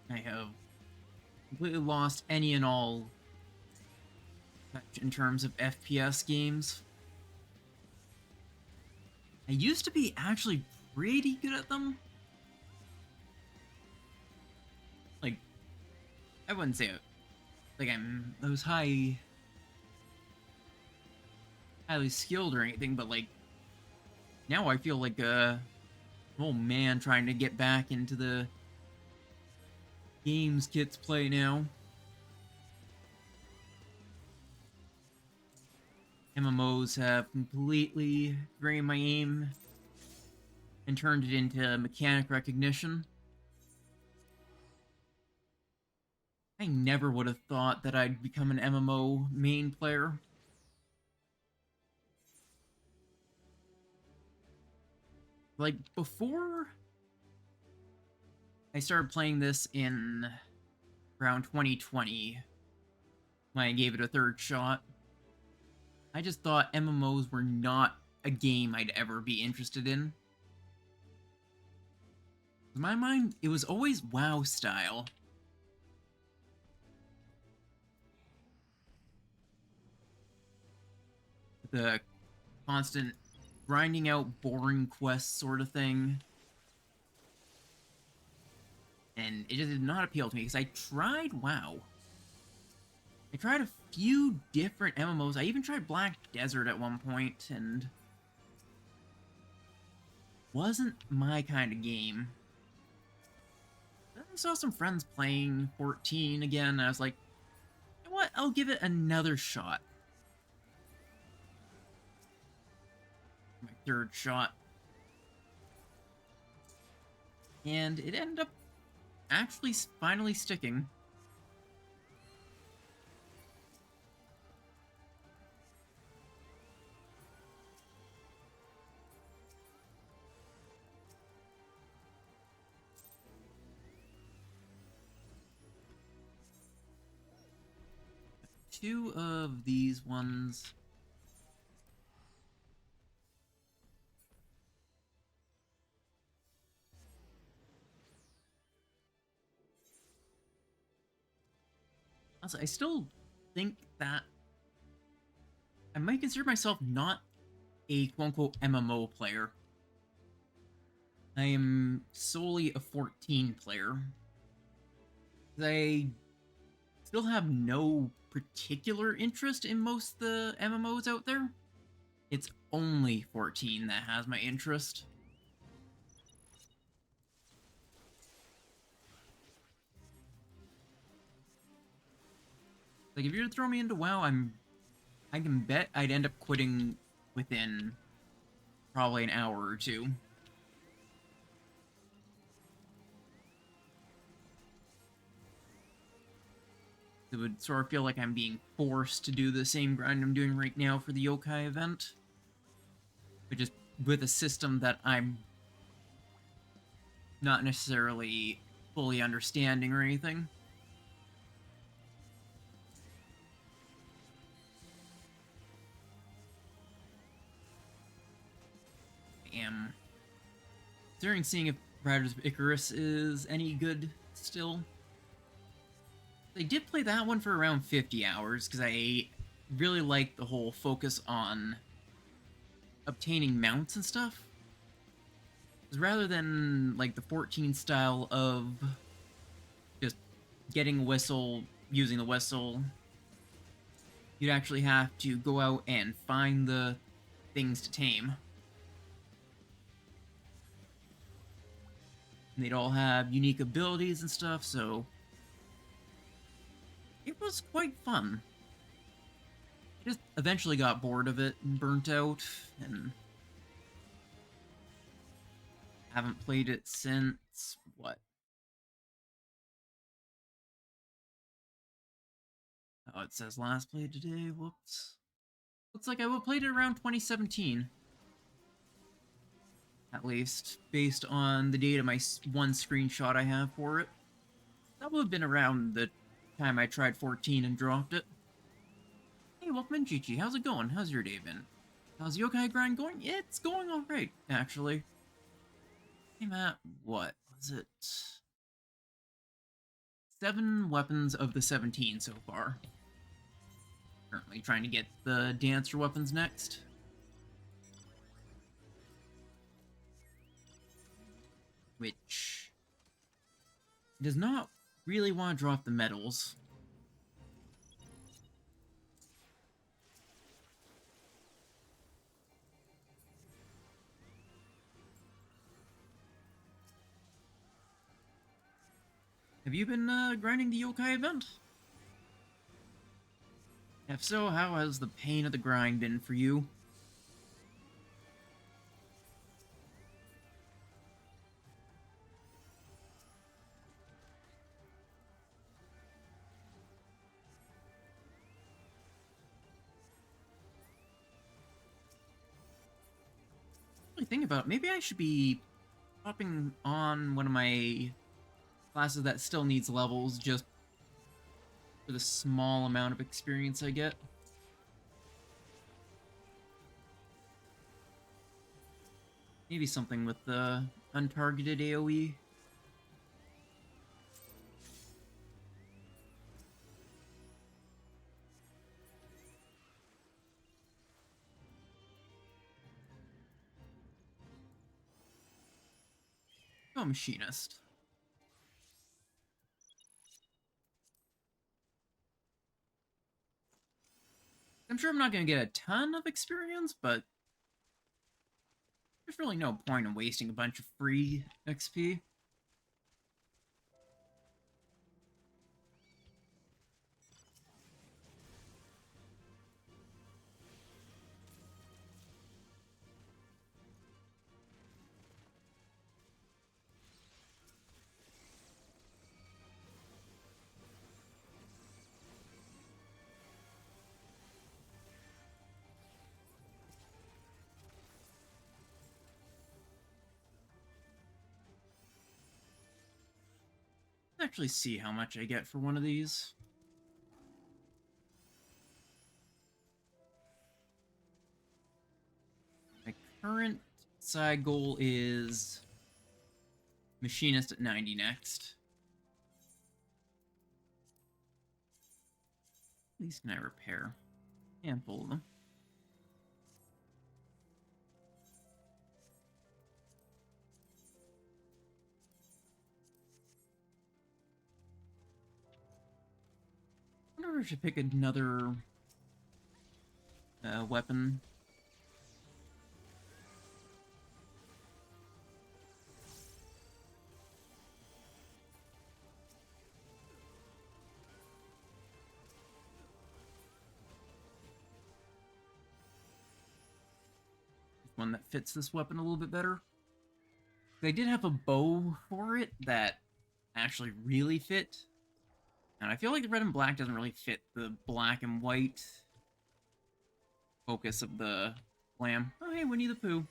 S1: I have completely lost any and all touch in terms of FPS games. I used to be actually pretty good at them. Like, I wouldn't say it. Like I'm those highly skilled or anything, but like now I feel like a old man trying to get back into the games kids play now. MMOs have completely drained my aim and turned it into mechanic recognition. I never would have thought that I'd become an MMO main player. Like, before I started playing this in around 2020, when I gave it a third shot, I just thought MMOs were not a game I'd ever be interested in. In my mind, it was always WoW style. The constant grinding out boring quests sort of thing. And it just did not appeal to me because I tried WoW. I tried a few different MMOs. I even tried Black Desert at one point, and wasn't my kind of game. Then I saw some friends playing 14 again, and I was like, you know what? I'll give it another shot. My third shot. And it ended up actually finally sticking. Two of these ones. Also, I still think that I might consider myself not a quote-unquote MMO player. I am solely a 14 player. I still have no particular interest in most of the MMOs out there. It's only 14 that has my interest. Like, if you were to throw me into WoW, I can bet I'd end up quitting within probably an hour or two. It would sort of feel like I'm being forced to do the same grind I'm doing right now for the Yokai event. But just with a system that I'm not necessarily fully understanding or anything. I am considering seeing if Riders of Icarus is any good still. I did play that one for around 50 hours because I really like the whole focus on obtaining mounts and stuff. Rather than like the 14 style of just getting a whistle, using the whistle, you'd actually have to go out and find the things to tame. And they'd all have unique abilities and stuff, so it was quite fun. Just eventually got bored of it and burnt out, and haven't played it since, what? Oh, it says last played today, whoops. Looks like I played it around 2017. At least, based on the date of my one screenshot I have for it. That would have been around the time I tried 14 and dropped it. Hey, welcome in, Chichi. How's it going? How's your day been? How's Yokai grind going? It's going alright, actually. I'm at, what was it? 7 weapons of the 17 so far. Currently trying to get the dancer weapons next. Which does not really want to drop the medals. Have you been grinding the Yokai event? If so, how has the pain of the grind been for you? Really think about it, maybe I should be popping on one of my classes that still needs levels just for the small amount of experience I get. Maybe something with the untargeted AoE. Oh, machinist. I'm sure I'm not going to get a ton of experience, but there's really no point in wasting a bunch of free XP. Let's actually see how much I get for one of these. My current side goal is machinist at 90 next. At least can I repair? Handful of them. I wonder if I should pick another weapon. One that fits this weapon a little bit better. They did have a bow for it that actually really fit. And I feel like the red and black doesn't really fit the black and white focus of the lamb. Oh, hey, Winnie the Pooh.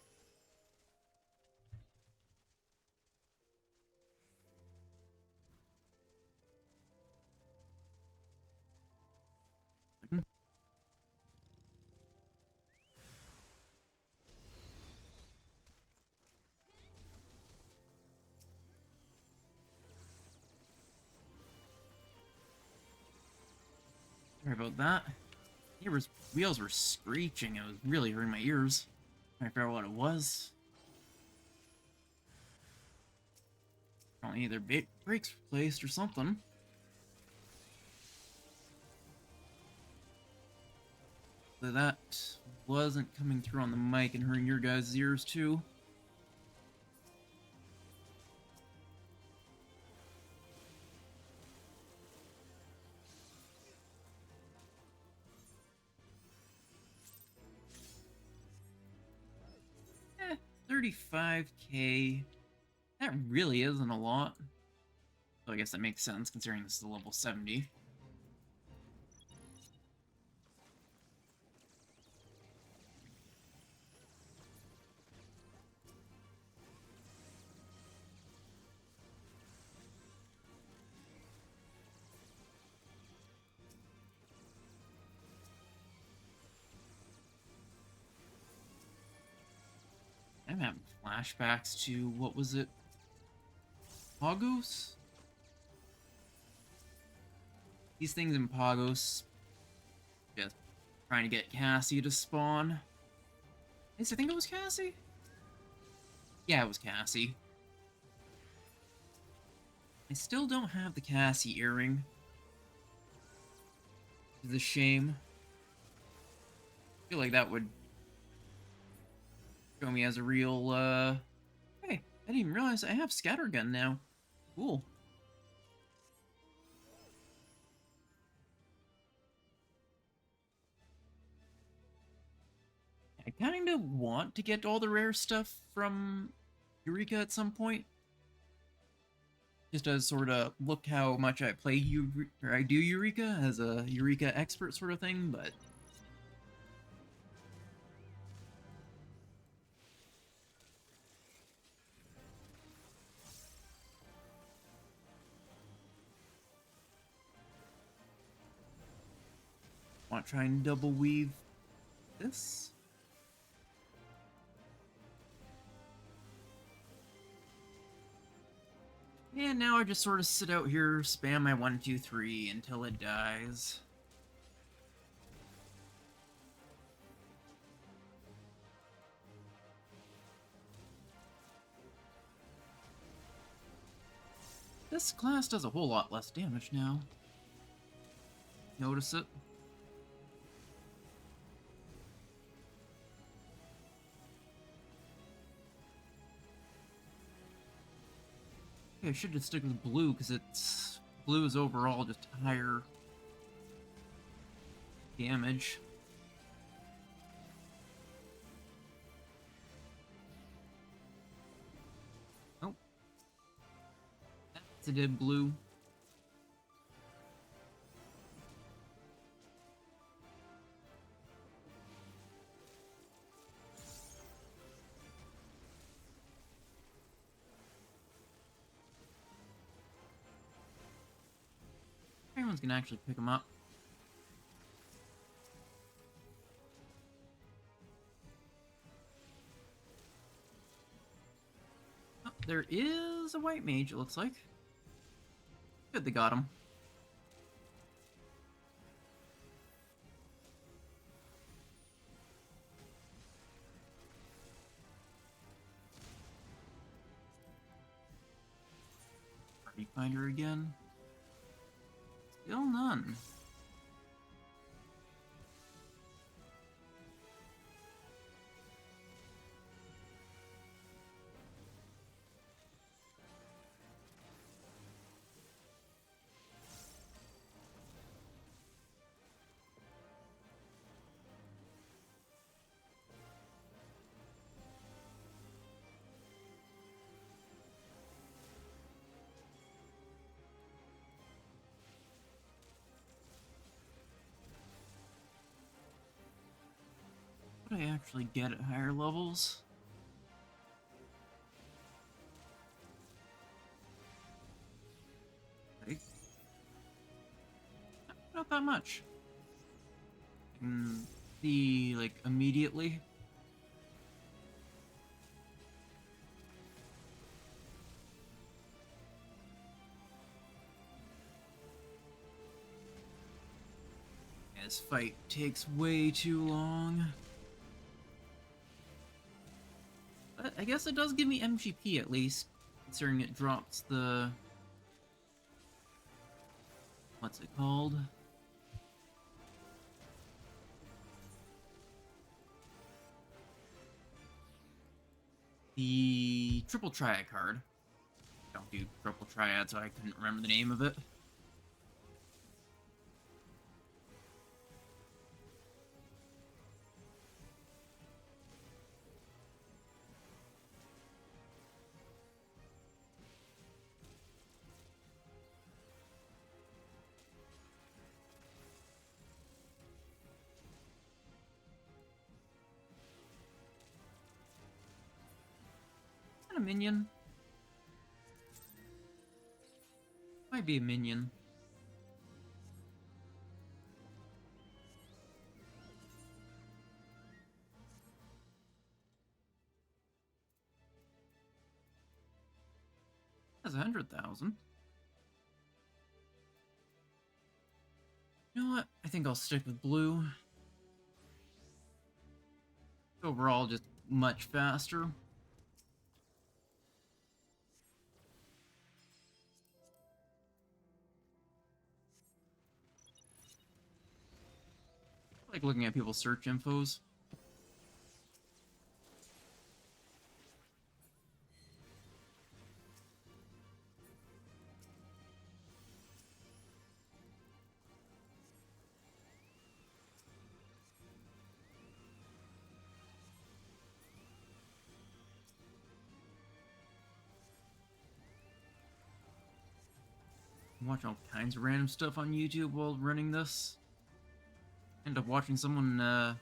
S1: Sorry about that. Wheels were screeching. It was really hurting my ears. I figure out what it was. Probably either brakes replaced or something. So that wasn't coming through on the mic and hurting your guys' ears too. 35k. That really isn't a lot. So I guess that makes sense considering this is a level 70. I'm having flashbacks to, what was it? Pagos? These things in Pagos, just trying to get Cassie to spawn. At least I think it was Cassie? Yeah, it was Cassie. I still don't have the Cassie earring. It's a shame. I feel like that would show me as a real, Hey, I didn't even realize I have scattergun now. Cool. I kind of want to get all the rare stuff from Eureka at some point. Just as sort of look how much I play I do Eureka as a Eureka expert sort of thing, but want to try and double weave this. And now I just sort of sit out here, spam my 1, 2, 3 until it dies. This class does a whole lot less damage now. Notice it? Okay, I should just stick with blue because it's blue is overall just higher damage. Oh, that's a dead blue. Everyone's gonna actually pick them up. Oh, there is a white mage, it looks like. Good, they got him. Party finder again. Still none. What do I actually get at higher levels? Okay. Not that much. See, like, immediately. This fight takes way too long. But I guess it does give me MGP at least, considering it drops the... What's it called? The triple triad card. Don't do triple triad, so I couldn't remember the name of it. minion? Might be a minion. That's 100,000. You know what? I think I'll stick with blue. Overall, just much faster. I like looking at people's search infos. Watch all kinds of random stuff on YouTube while running this. End up watching someone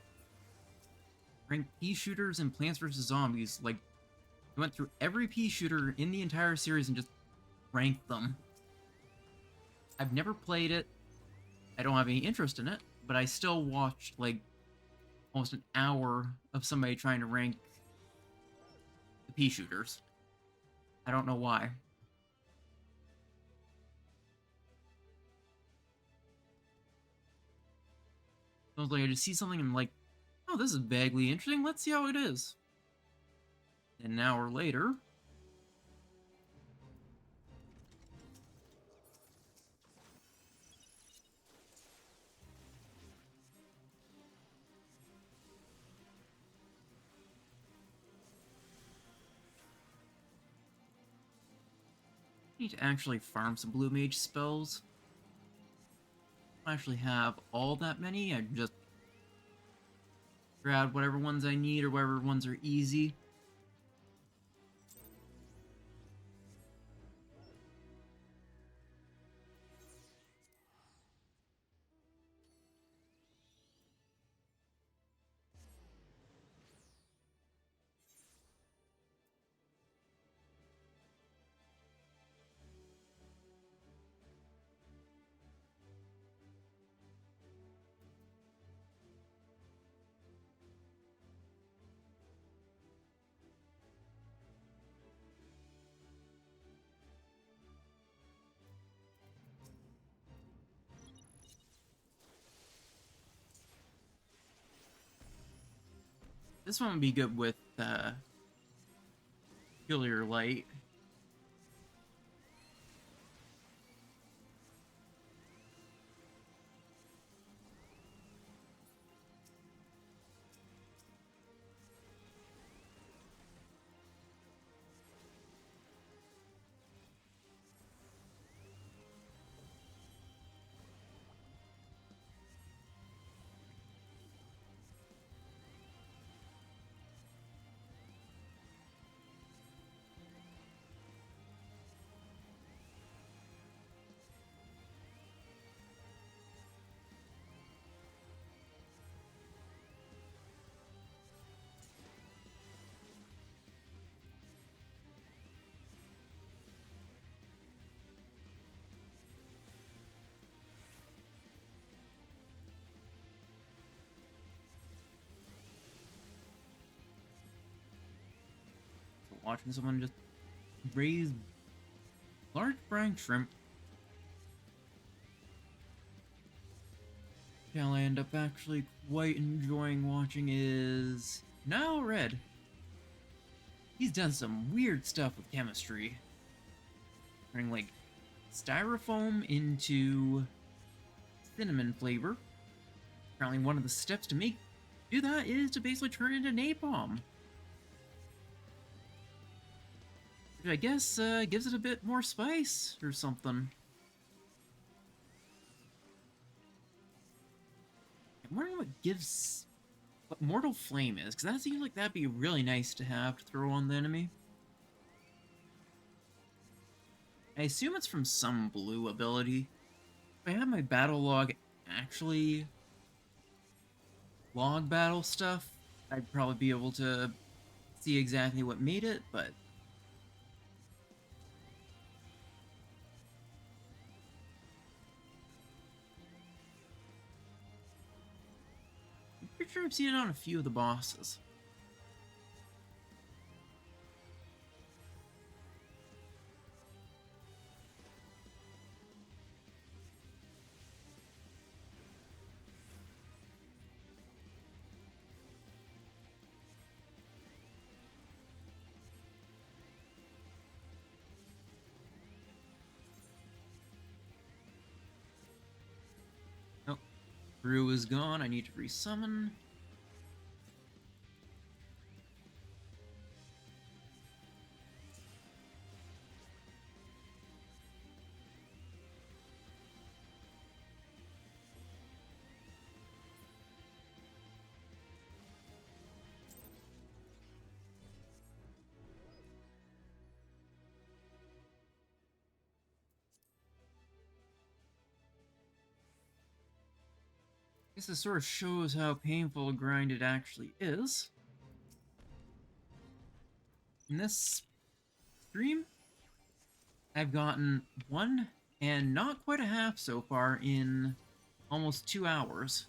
S1: rank pea shooters and Plants vs. Zombies. Like, he went through every pea shooter in the entire series and just ranked them. I've never played it. I don't have any interest in it, but I still watched, like, almost an hour of somebody trying to rank the pea shooters. I don't know why. I was like, I just see something and I'm like, oh, this is vaguely interesting. Let's see how it is. An hour later. I need to actually farm some blue mage spells. I don't actually have all that many. I just grab whatever ones I need or whatever ones are easy. This one would be good with Peculiar Light. So watching someone just raise large brine shrimp. Channel I end up actually quite enjoying watching is now Red. He's done some weird stuff with chemistry. Turning like styrofoam into cinnamon flavor. Apparently one of the steps to do that is to basically turn it into napalm. Which I guess gives it a bit more spice or something. I'm wondering what Mortal Flame is, because that seems like that'd be really nice to have to throw on the enemy. I assume it's from some blue ability. If I have my battle log actually log battle stuff, I'd probably be able to see exactly what made it, but sure I've seen it on a few of the bosses. Oh, Brew is gone. I need to resummon. I guess this sort of shows how painful a grind it actually is. In this stream, I've gotten one and not quite a half so far in almost 2 hours.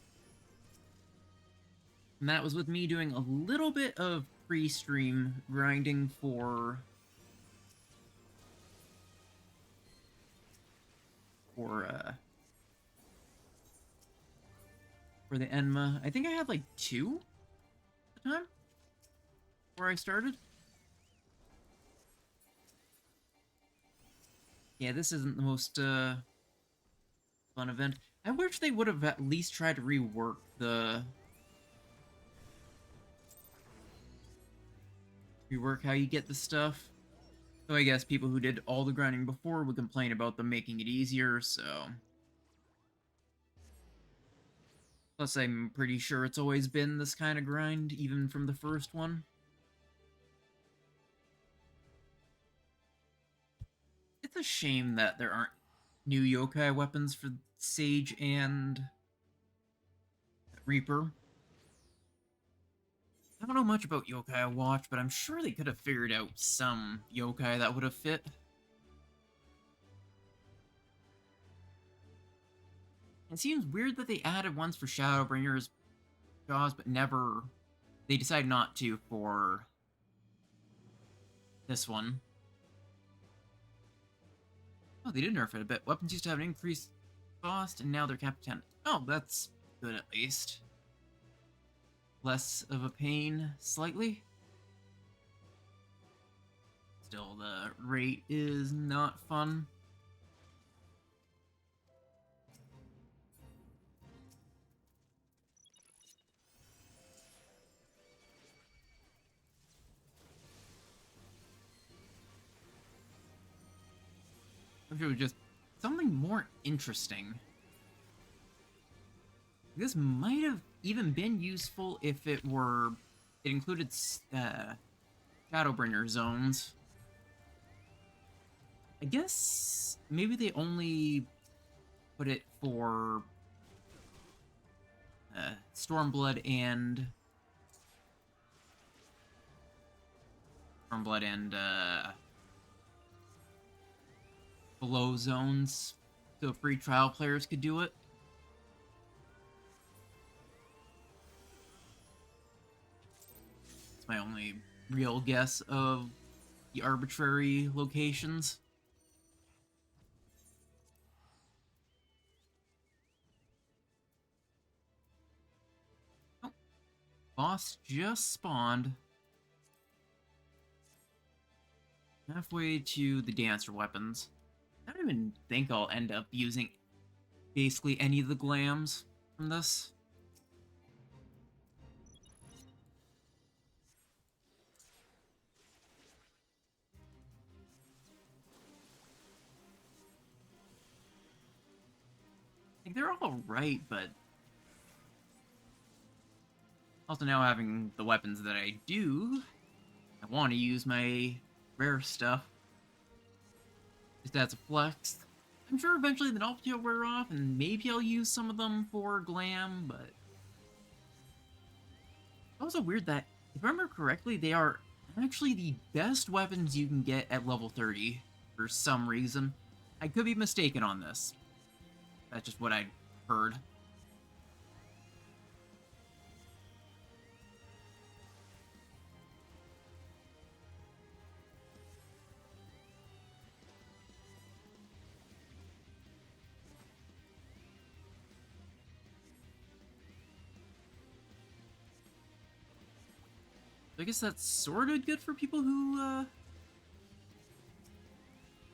S1: And that was with me doing a little bit of pre-stream grinding for the Enma. I think I had like 2 at the time where I started. Yeah, this isn't the most fun event. I wish they would have at least tried to rework how you get the stuff. So I guess people who did all the grinding before would complain about them making it easier, so... Plus, I'm pretty sure it's always been this kind of grind, even from the first one. It's a shame that there aren't new yokai weapons for Sage and Reaper. I don't know much about Yokai Watch, but I'm sure they could have figured out some yokai that would have fit. It seems weird that they added ones for Shadowbringers jaws, but never... They decided not to for this one. Oh, they did nerf it a bit. Weapons used to have an increased cost, and now they're capped 10. Oh, that's good at least. Less of a pain, slightly. Still, the rate is not fun. I'm sure it was just something more interesting. This might have even been useful if it included Shadowbringer zones. I guess maybe they only put it for Stormblood and below zones, so free trial players could do it. It's my only real guess of the arbitrary locations. Oh, boss just spawned. Halfway to the dancer weapons. I don't even think I'll end up using basically any of the glams from this. Like, they're all right, but also now having the weapons that I do, I want to use my rare stuff. Just as a flex. I'm sure eventually the novelty will wear off, and maybe I'll use some of them for glam, but... It's also weird that, if I remember correctly, they are actually the best weapons you can get at level 30, for some reason. I could be mistaken on this. That's just what I heard. I guess that's sort of good for people who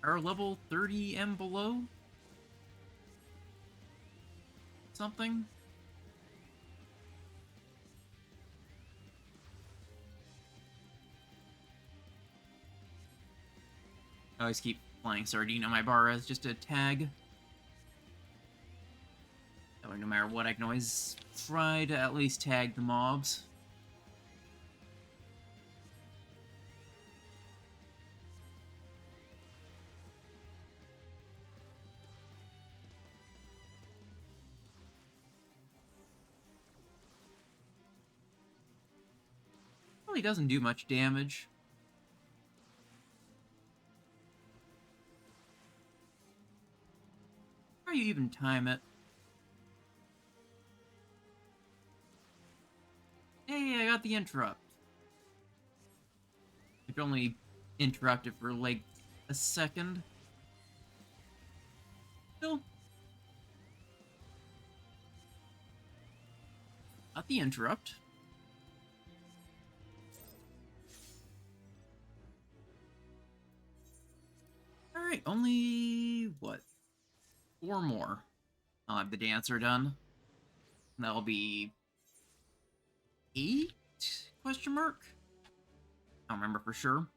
S1: are level 30 and below. Something. I always keep flying sardine on my bar as just a tag. That way, no matter what, I can always try to at least tag the mobs. Really doesn't do much damage. How do you even time it? Hey, I got the interrupt. I could only interrupt it for like a second. Still, got the interrupt. Alright, only, what? 4 more. I'll have the dancer done. That'll be 8? Question mark? I don't remember for sure.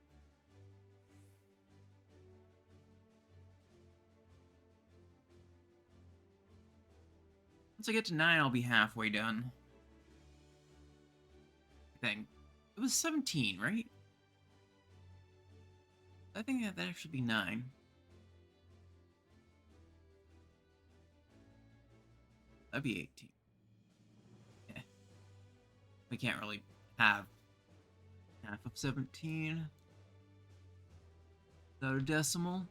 S1: Once I get to 9, I'll be halfway done. I think. It was 17, right? I think that should be 9. That'd be 18. Yeah. We can't really have half of 17 without a decimal.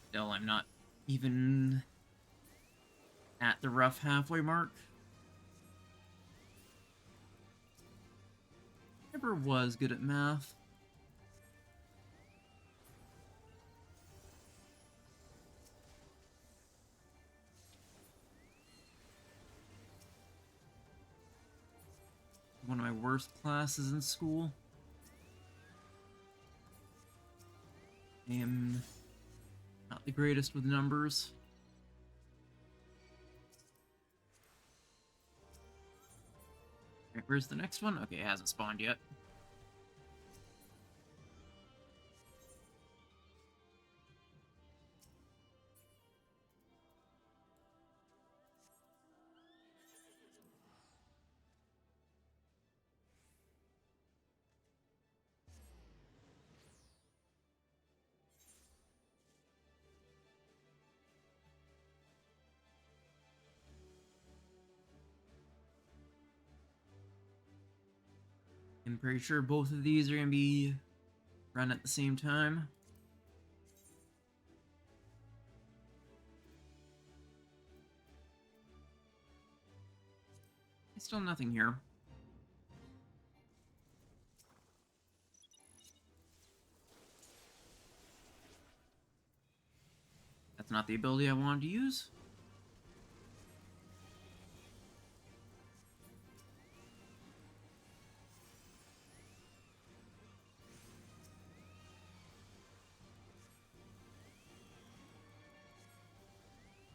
S1: Still, I'm not even at the rough halfway mark. Never was good at math. One of my worst classes in school. I am not the greatest with numbers. Alright, where's the next one? Okay, it hasn't spawned yet. I'm pretty sure both of these are going to be run at the same time. Still nothing here. That's not the ability I wanted to use.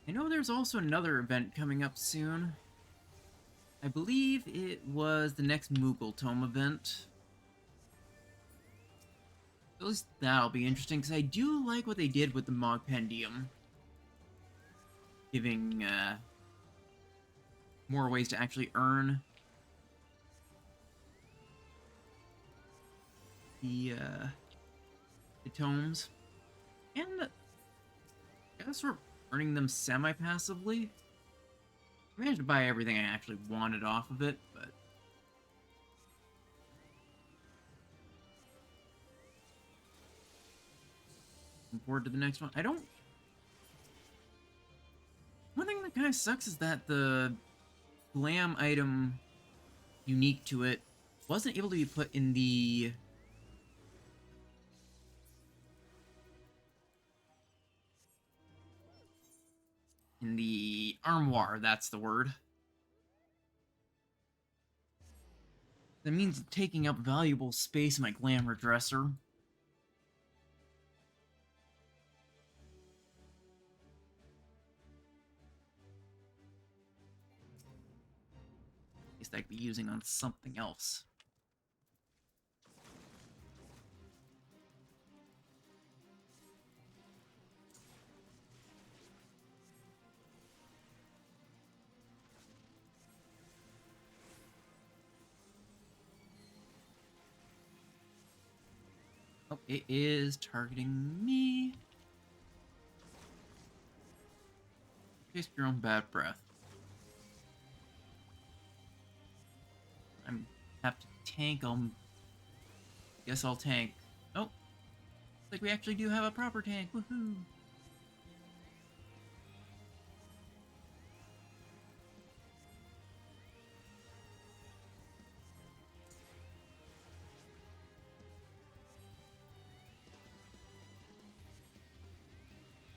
S1: I know there's also another event coming up soon. I believe it was the next Moogle Tome event. At least that'll be interesting, because I do like what they did with the Mogpendium. Giving, more ways to actually earn the tomes. And I guess we're earning them semi-passively. I managed to buy everything I actually wanted off of it, but looking forward to the next one. One thing that kind of sucks is that the glam item unique to it wasn't able to be put in the In the armoire, that's the word. That means taking up valuable space in my glamour dresser. At least I could be using on something else. Oh, it is targeting me. Taste your own bad breath. I'm have to tank. Guess I'll tank. Oh, looks like we actually do have a proper tank. Woohoo!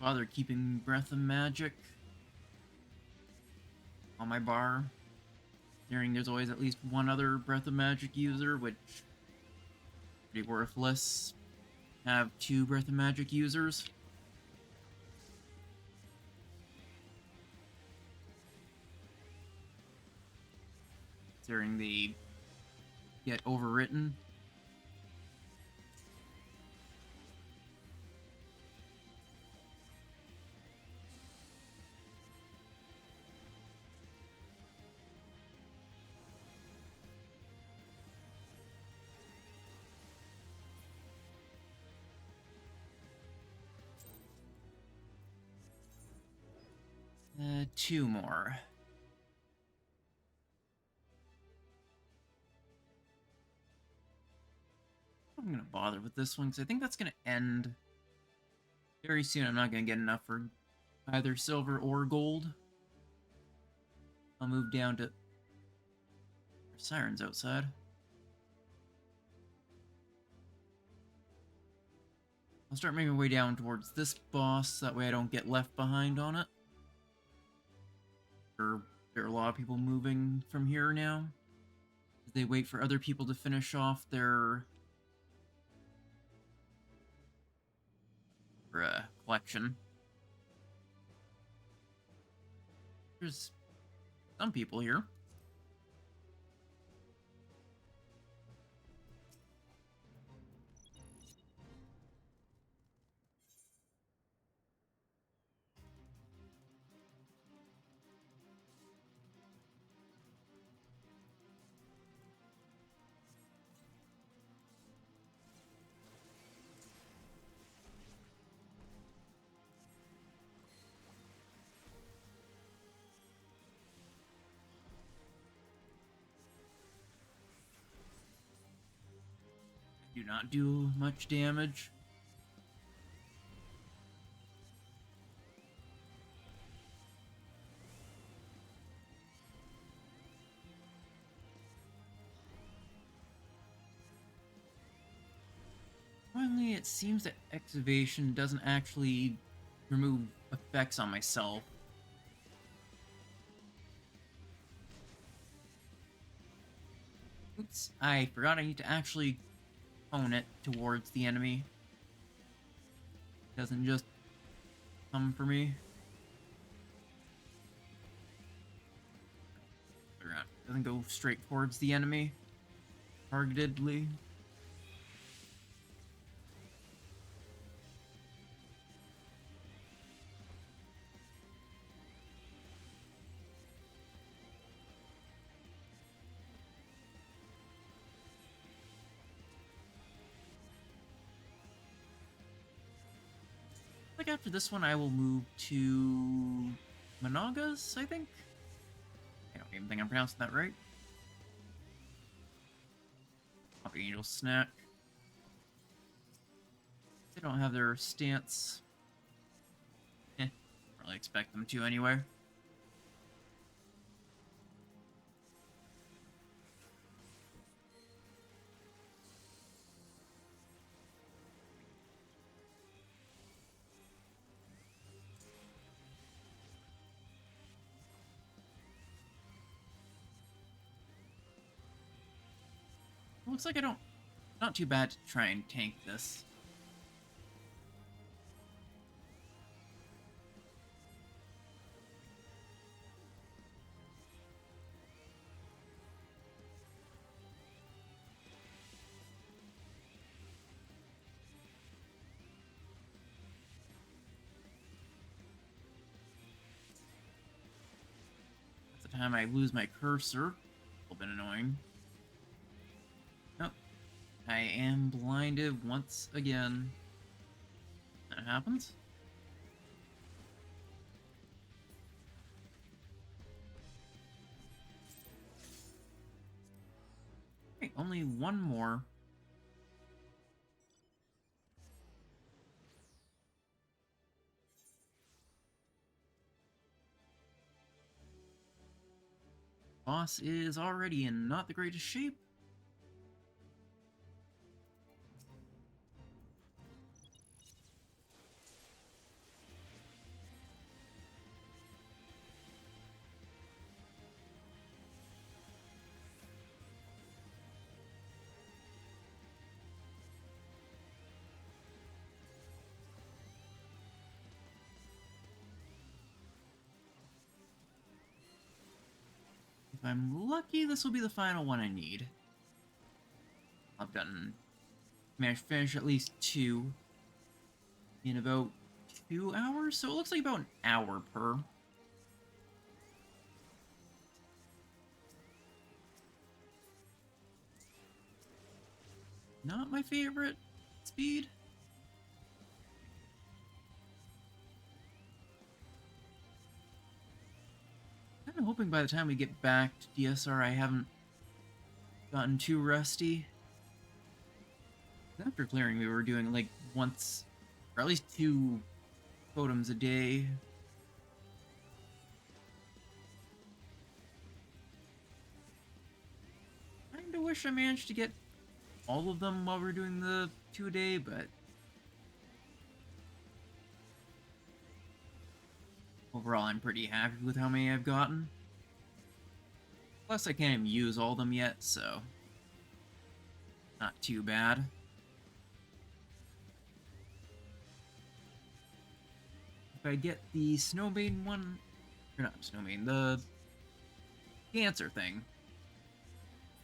S1: Bother keeping breath of magic on my bar. Hearing there's always at least one other breath of magic user, which is pretty worthless. Have 2 breath of magic users. Considering they get overwritten. Two more. I'm gonna bother with this one because I think that's gonna end very soon. I'm not gonna get enough for either silver or gold. I'll move down to sirens outside. I'll start making my way down towards this boss, that way I don't get left behind on it. There are a lot of people moving from here now. They wait for other people to finish off their collection. There's some people here. Do not do much damage. Finally, it seems that excavation doesn't actually remove effects on myself. Oops, I forgot I need to actually hone it towards the enemy. It doesn't just come for me. It doesn't go straight towards the enemy, targetedly. Like after this one, I will move to Managas, I think? I don't even think I'm pronouncing that right. Poppy Angel Snack. They don't have their stance. Really expect them to anyway. looks like I don't... Not too bad to try and tank this. That's the time I lose my cursor. A little bit annoying. Nope. I am blinded once again. That happens. Okay, only one more. Boss is already in not the greatest shape. If I'm lucky, this will be the final one I need. I've managed to finish at least 2 in about 2 hours, so it looks like about an hour per. Not my favorite speed. I'm hoping by the time we get back to DSR I haven't gotten too rusty. After clearing, we were doing like once, or at least 2 totems a day. Kinda wish I managed to get all of them while we were doing the 2 a day, but overall I'm pretty happy with how many I've gotten. Plus I can't even use all of them yet, so not too bad. If I get the Snowmaiden one, or not Snowmaiden, the Dancer thing,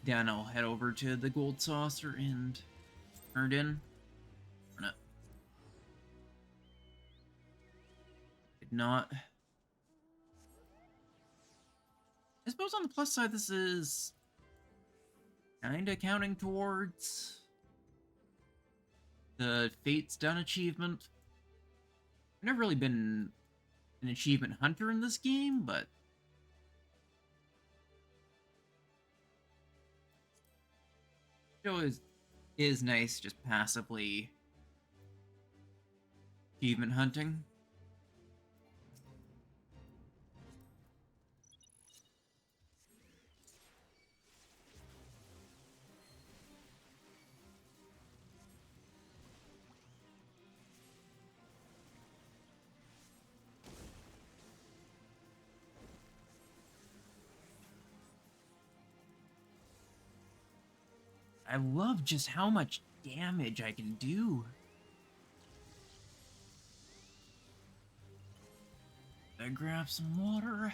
S1: then I'll head over to the Gold Saucer and turn it in. Or not. Did not. I suppose on the plus side, this is kinda counting towards the Fate's Done achievement. I've never really been an achievement hunter in this game, but it always is nice just passively achievement hunting. I love just how much damage I can do. I grab some water.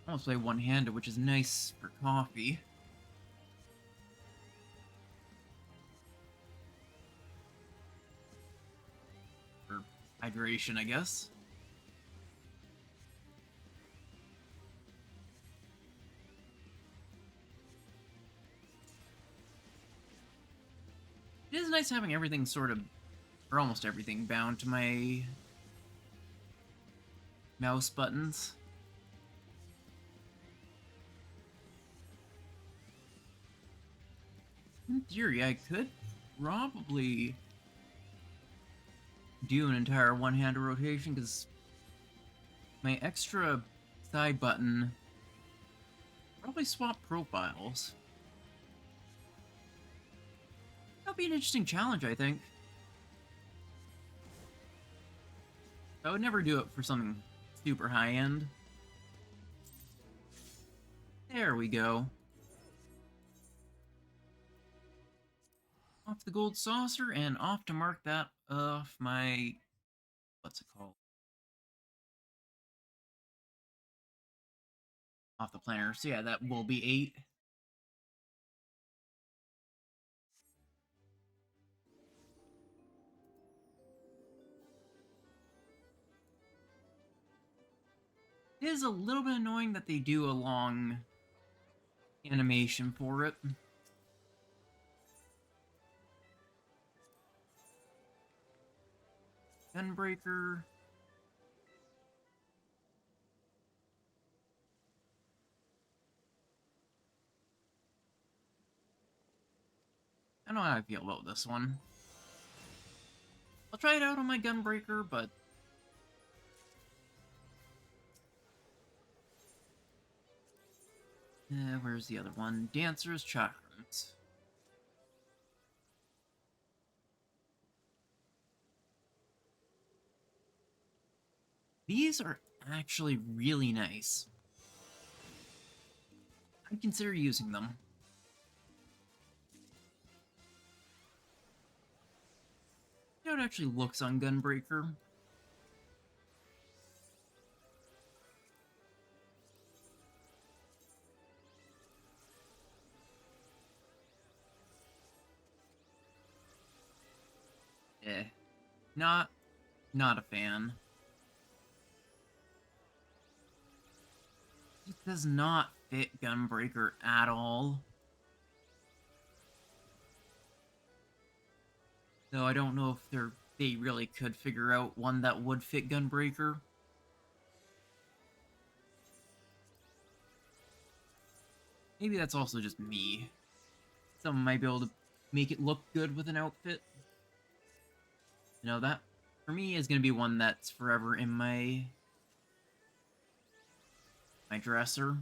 S1: I also play one-handed, which is nice for coffee. For hydration, I guess. It is nice having everything sort of, or almost everything, bound to my mouse buttons. In theory, I could probably do an entire one-handed rotation, because my extra side button probably swap profiles. That'll be an interesting challenge, I think. I would never do it for something super high-end. There we go. Off the gold saucer, and off to mark that off my... what's it called? Off the planner. So yeah, that will be 8. It is a little bit annoying that they do a long animation for it. Gunbreaker. I don't know how I feel about this one. I'll try it out on my Gunbreaker, but... where's the other one? Dancer's Chakrams. These are actually really nice. I'd consider using them. See how it actually looks on Gunbreaker. Not a fan. It does not fit Gunbreaker at all. Though I don't know if they really could figure out one that would fit Gunbreaker. Maybe that's also just me. Someone might be able to make it look good with an outfit. You know, that, for me, is going to be one that's forever in my dresser.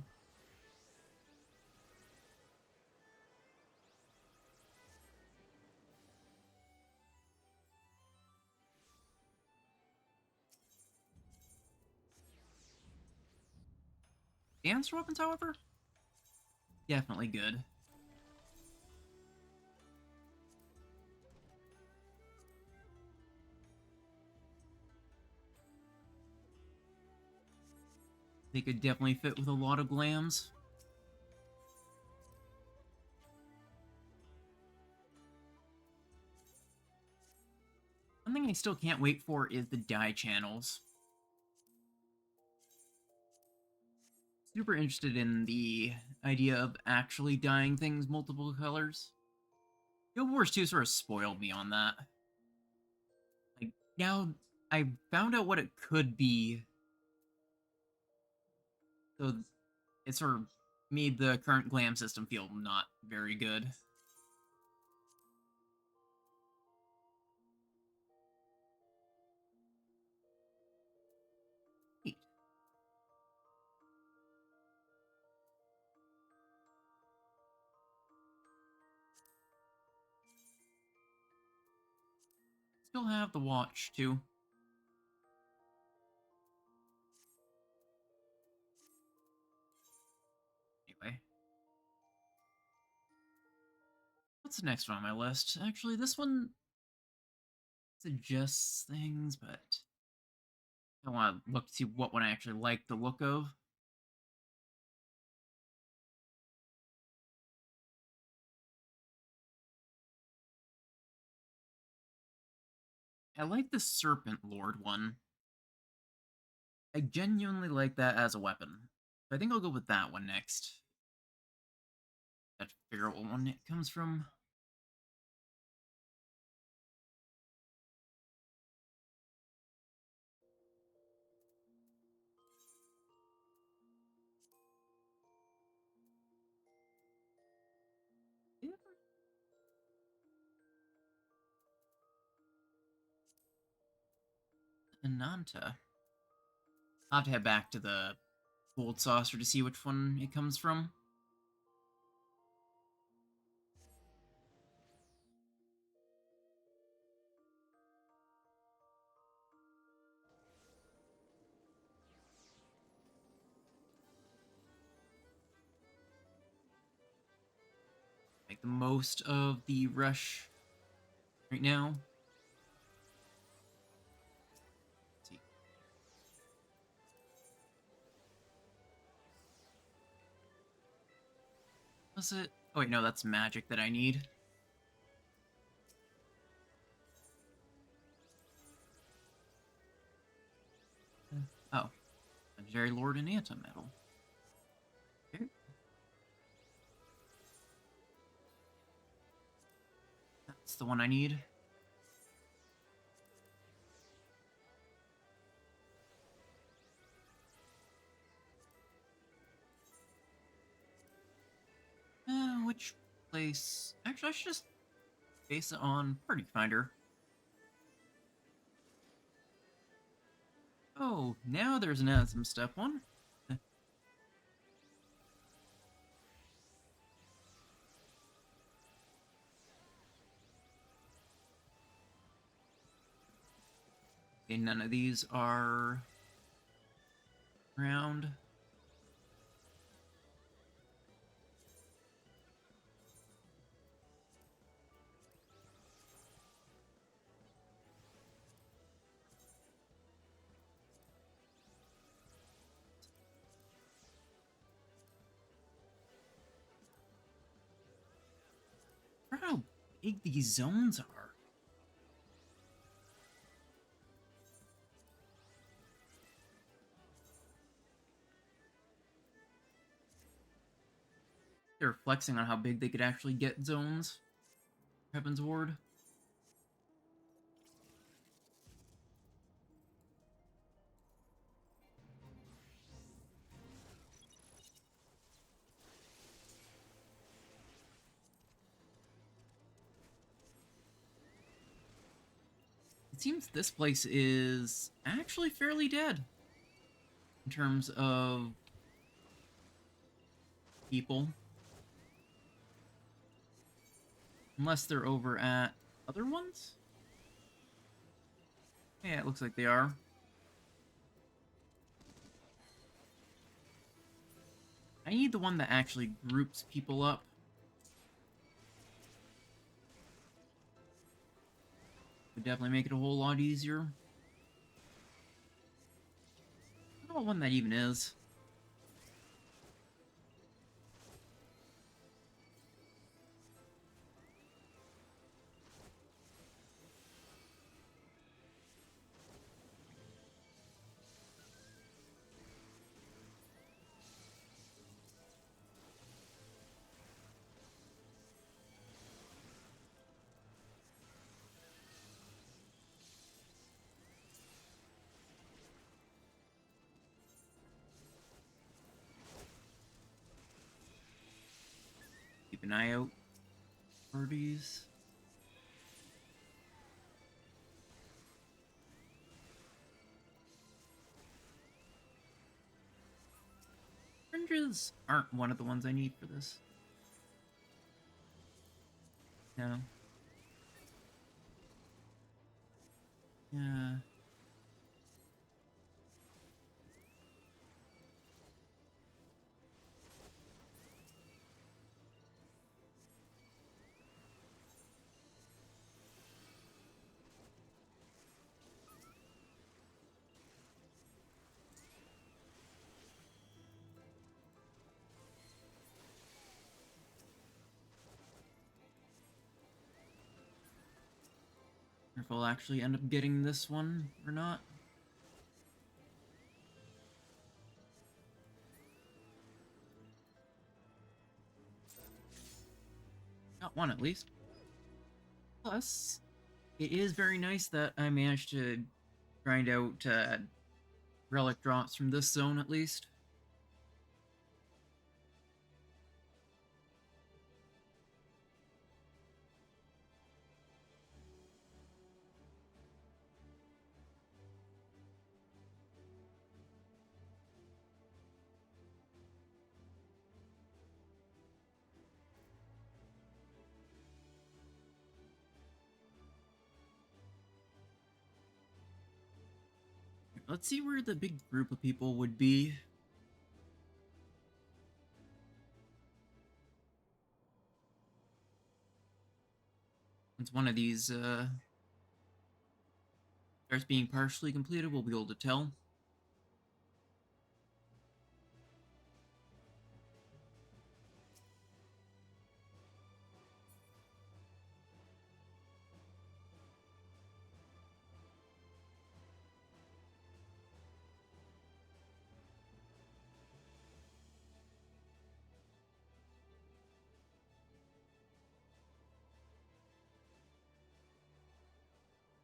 S1: Dance weapons, however? Definitely good. They could definitely fit with a lot of glams. One thing I still can't wait for is the dye channels. Super interested in the idea of actually dyeing things multiple colors. Guild Wars 2 sort of spoiled me on that. Like, now I found out what it could be. So it sort of made the current glam system feel not very good. Still have the watch, too. Anyway. What's the next one on my list? Actually, this one suggests things, but I want to look to see what one I actually like the look of. I like the Serpent Lord one. I genuinely like that as a weapon. I think I'll go with that one next. I have to figure out what one it comes from. Ananta. I'll have to head back to the gold saucer to see which one it comes from. the most of the rush right now. Let's see. Was it? Oh wait, no, that's magic that I need. Oh, Legendary Lord and Antimetal. Okay. That's the one I need. Which place? Actually, I should just base it on Party Finder. Oh, now there's an Asm step one. Okay, none of these are round. I wonder how big these zones are. They're flexing on how big they could actually get zones. Heaven's Ward. It seems this place is actually fairly dead in terms of people. Unless they're over at other ones? Yeah, it looks like they are. I need the one that actually groups people up. Would definitely make it a whole lot easier. I don't know what one that even is. Keep an eye out for these. Fringes aren't one of the ones I need for this. No. Yeah. If I'll actually end up getting this one or not. Got one at least. Plus, it is very nice that I managed to grind out relic drops from this zone at least. Let's see where the big group of people would be. Once one of these starts being partially completed, we'll be able to tell.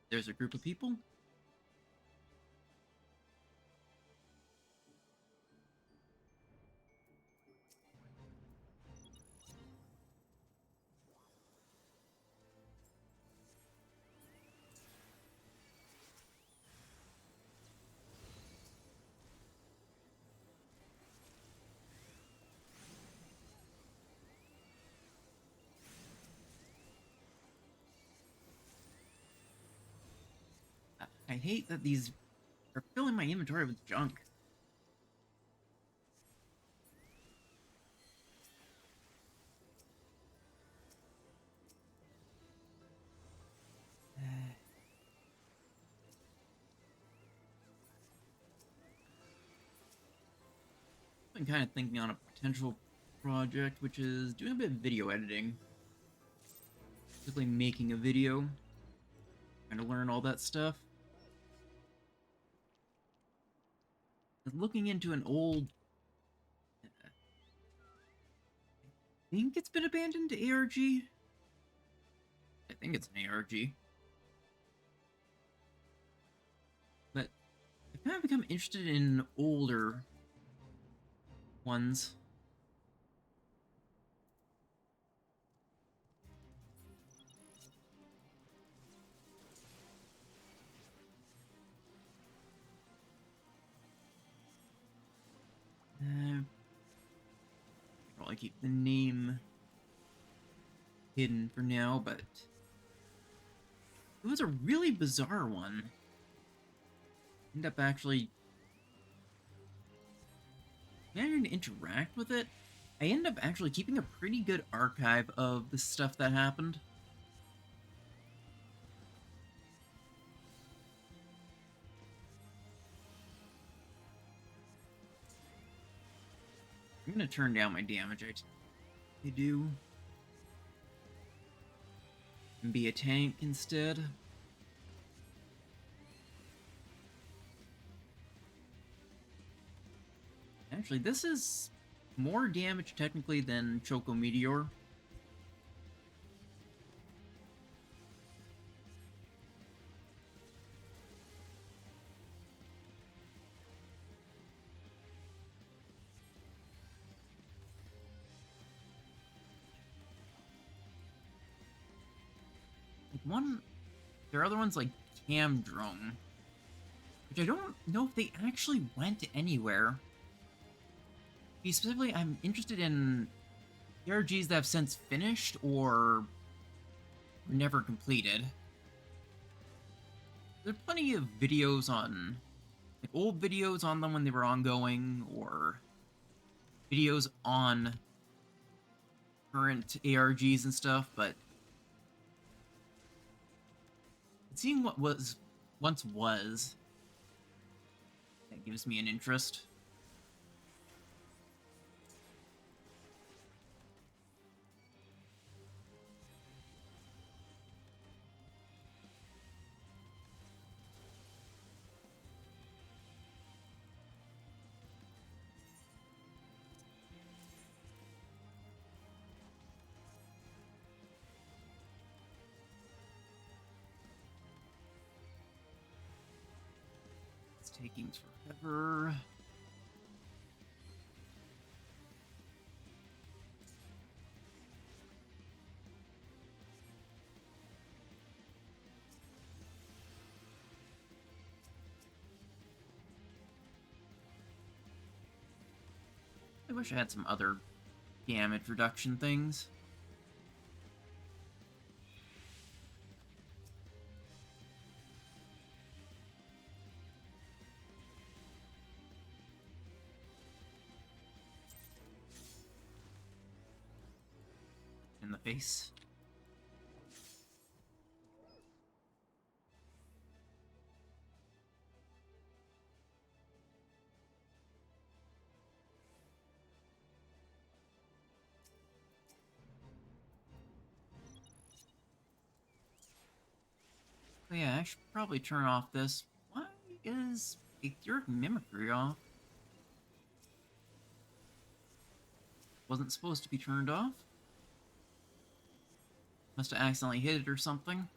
S1: There's a group of people. I hate that these are filling my inventory with junk. I've been kind of thinking on a potential project, which is doing a bit of video editing. Basically making a video. Trying to learn all that stuff. Looking into an old... I think it's been abandoned ARG? I think it's an ARG. But I've kind of become interested in older ones. I'll probably keep the name hidden for now, but it was a really bizarre one. End up actually managing to interact with it. I ended up actually keeping a pretty good archive of the stuff that happened. I'm gonna turn down my damage. I do. And be a tank instead. Actually, this is more damage technically than Choco Meteor. There are other ones like Cam Drone, which I don't know if they actually went anywhere. Specifically, I'm interested in ARGs that have since finished or were never completed. There are plenty of videos on, like old videos on them when they were ongoing, or videos on current ARGs and stuff, but seeing what once was, that gives me an interest. It's taking forever. I wish I had some other damage reduction things. In the face. Oh yeah, I should probably turn off this. Why is Etheric Mimicry off? Wasn't supposed to be turned off? Must have accidentally hit it or something.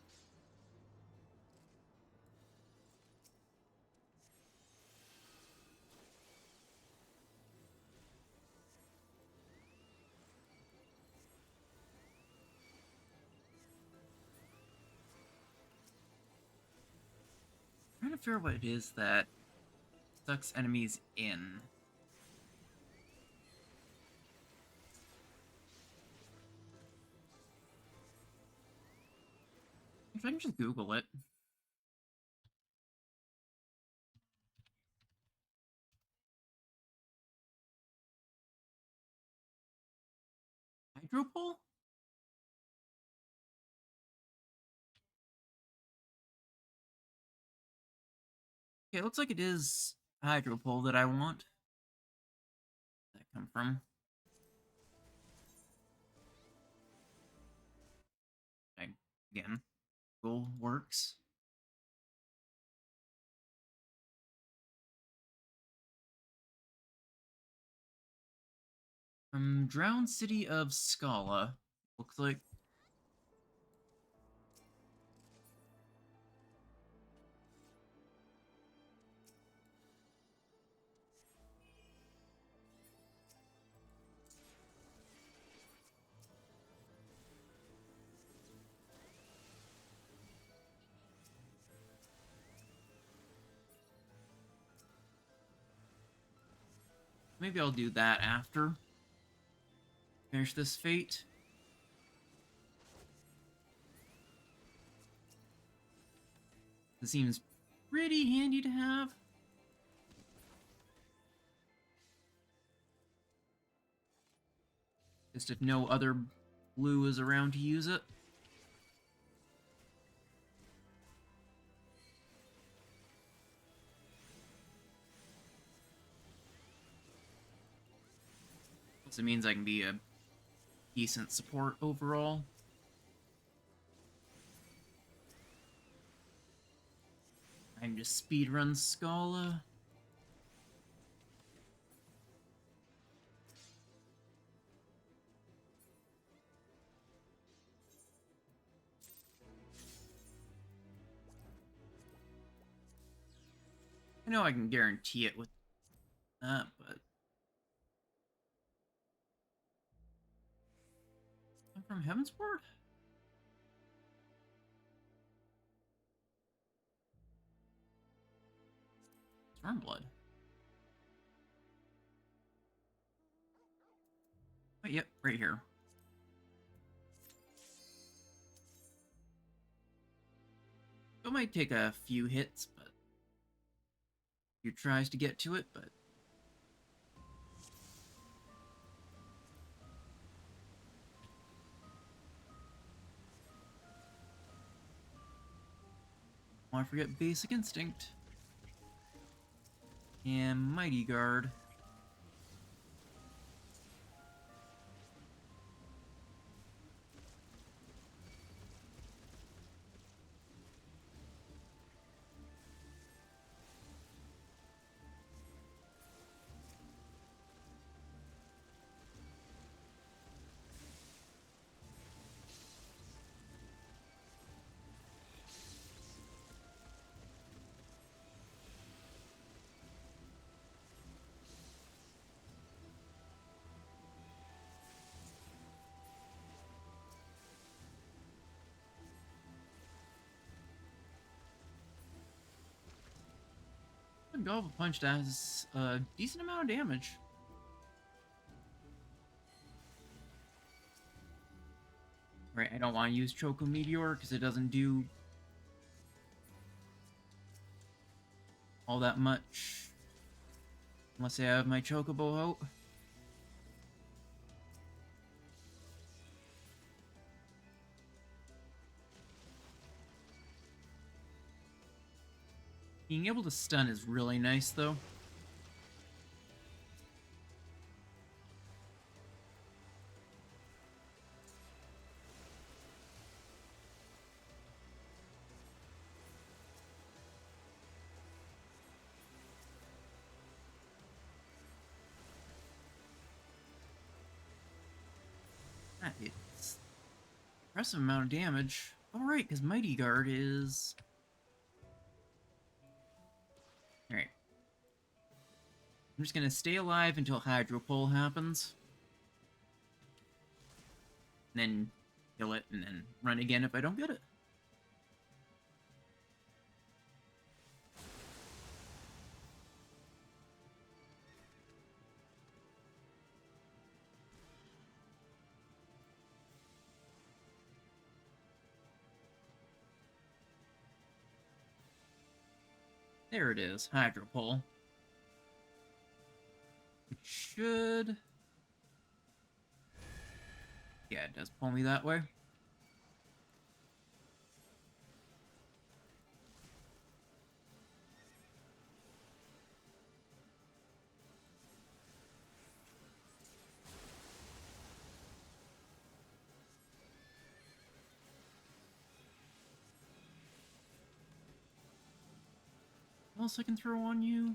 S1: I'm trying to figure out what it is that sucks enemies in. If I can just Google it. Hydropole? Okay, it looks like it is Hydropole that I want. Where'd that come from? Again, Google works. From Drowned City of Scala. Looks like. Maybe I'll do that after. Finish this fate. It seems pretty handy to have. Just if no other blue is around to use it. Also means I can be a decent support overall. I can just speedrun Scala. I know I can guarantee it with that, but... I'm from Heavensport? Stormblood. Oh, yep, right here. It might take a few hits, but... a few tries to get to it, but... I want to forget Basic Instinct. And Mighty Guard. Golva Punch does a decent amount of damage. Right, I don't want to use Choco Meteor because it doesn't do all that much unless I have my Chocobo out. Being able to stun is really nice, though. That hits. Impressive amount of damage. Alright, because Mighty Guard is... Alright. I'm just gonna stay alive until Hydro Pole happens. And then kill it, and then run again if I don't get it. There it is, Hydro Pole. It should... Yeah, it does pull me that way. What else I can throw on you?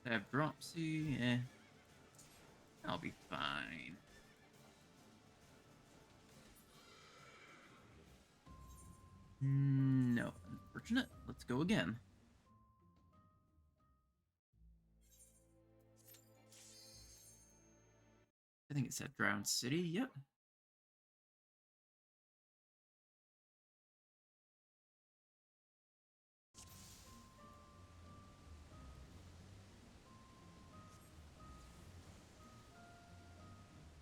S1: I have Dropsy, I'll be fine. No, unfortunate. Let's go again. I think it said Drowned City, yep.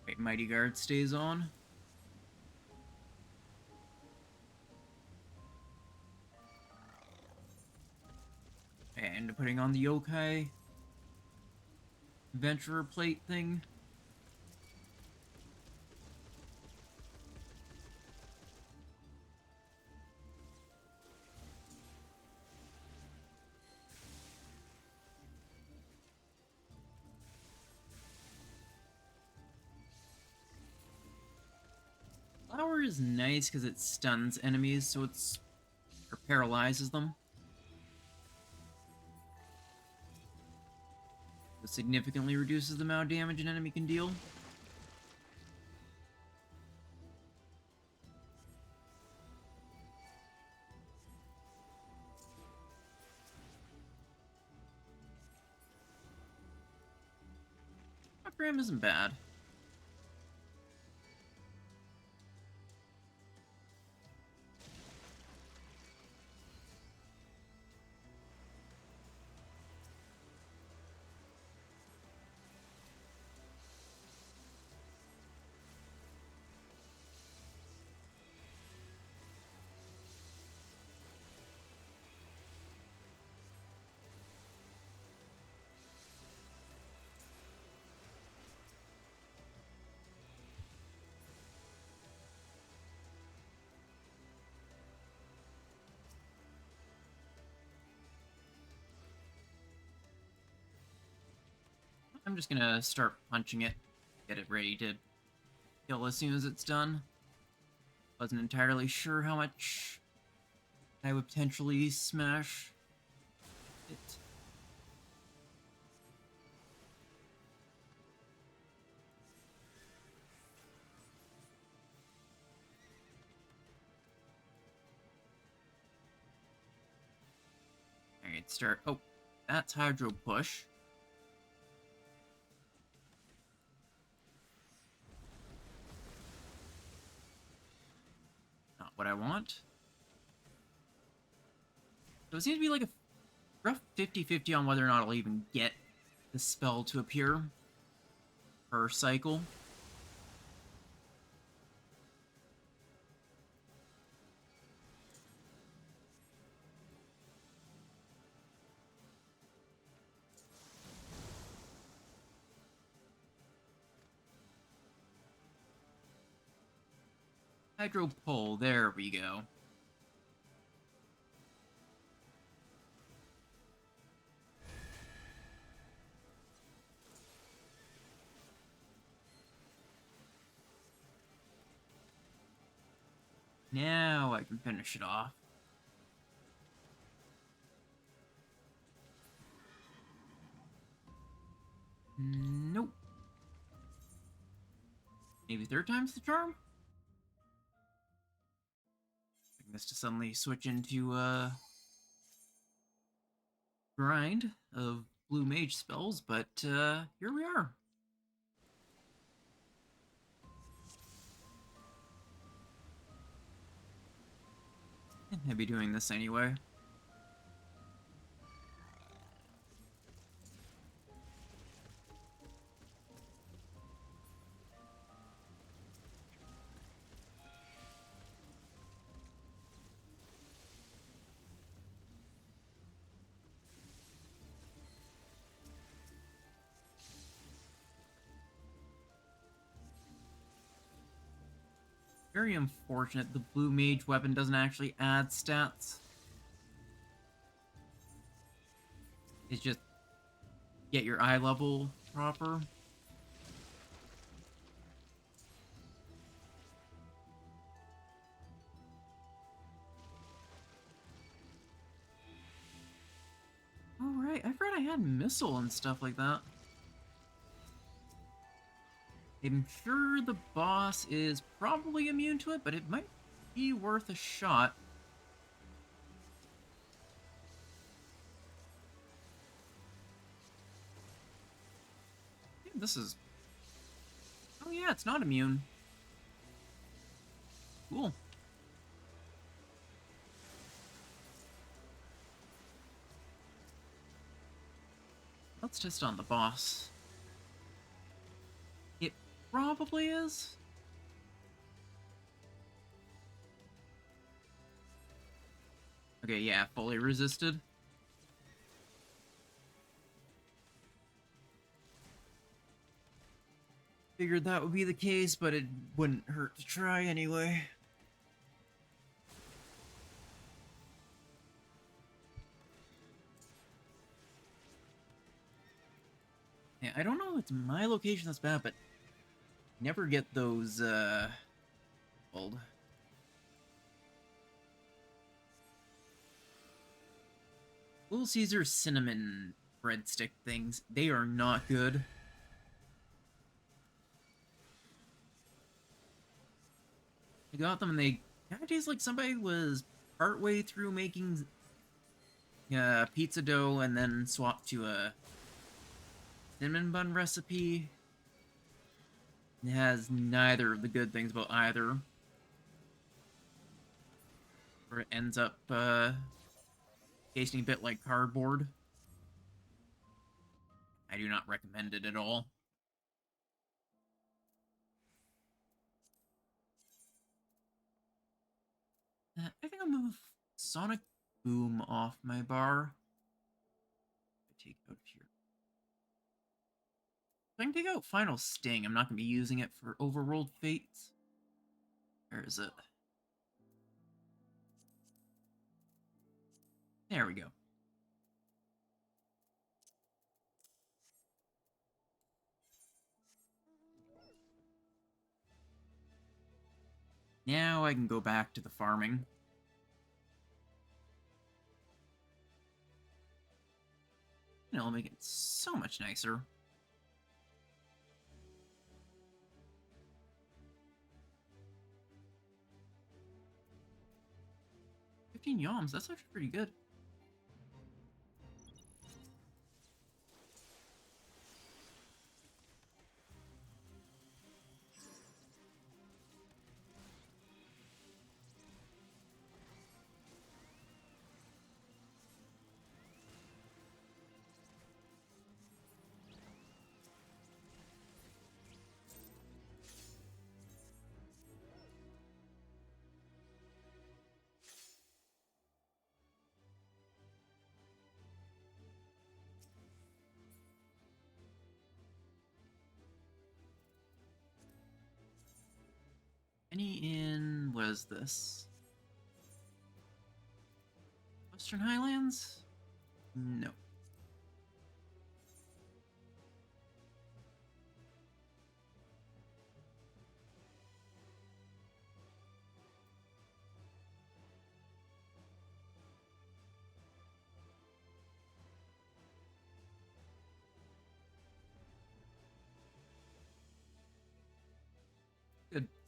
S1: Wait, Mighty Guard stays on. And putting on the Yokai Adventurer plate thing. Flower is nice because it stuns enemies, so it's... or paralyzes them. It significantly reduces the amount of damage an enemy can deal. Ram isn't bad. I'm just gonna start punching it, get it ready to kill as soon as it's done. Wasn't entirely sure how much I would potentially smash it. Alright, start. Oh, that's Hydro Push. Not what I want. So it seems to be like a rough 50-50 on whether or not I'll even get the spell to appear per cycle. Hydro Pole, there we go. Now I can finish it off. Nope. Maybe third time's the charm? Expecting this to suddenly switch into grind of blue mage spells, but here we are. I'd be doing this anyway. Very unfortunate the blue mage weapon doesn't actually add stats. It's just get your eye level proper. Alright, I forgot I had missile and stuff like that. I'm sure the boss is probably immune to it, but it might be worth a shot. This is... Oh yeah, it's not immune. Cool. Let's test on the boss. It probably is. Okay, yeah, fully resisted. Figured that would be the case, but it wouldn't hurt to try anyway. Yeah, I don't know if it's my location that's bad, but never get those, old. Little Caesar cinnamon breadstick things, they are not good. I got them and they kind of taste like somebody was partway through making pizza dough and then swapped to a cinnamon bun recipe. It has neither of the good things about either. Or it ends up tasting a bit like cardboard. I do not recommend it at all. I think I'll move Sonic Boom off my bar. Take out here. I can take out Final Sting. I'm not going to be using it for Overworld Fates. Where is it? There we go. Now I can go back to the farming. It'll make it so much nicer. $15 yalms, that's actually pretty good. What is this? Western Highlands? No.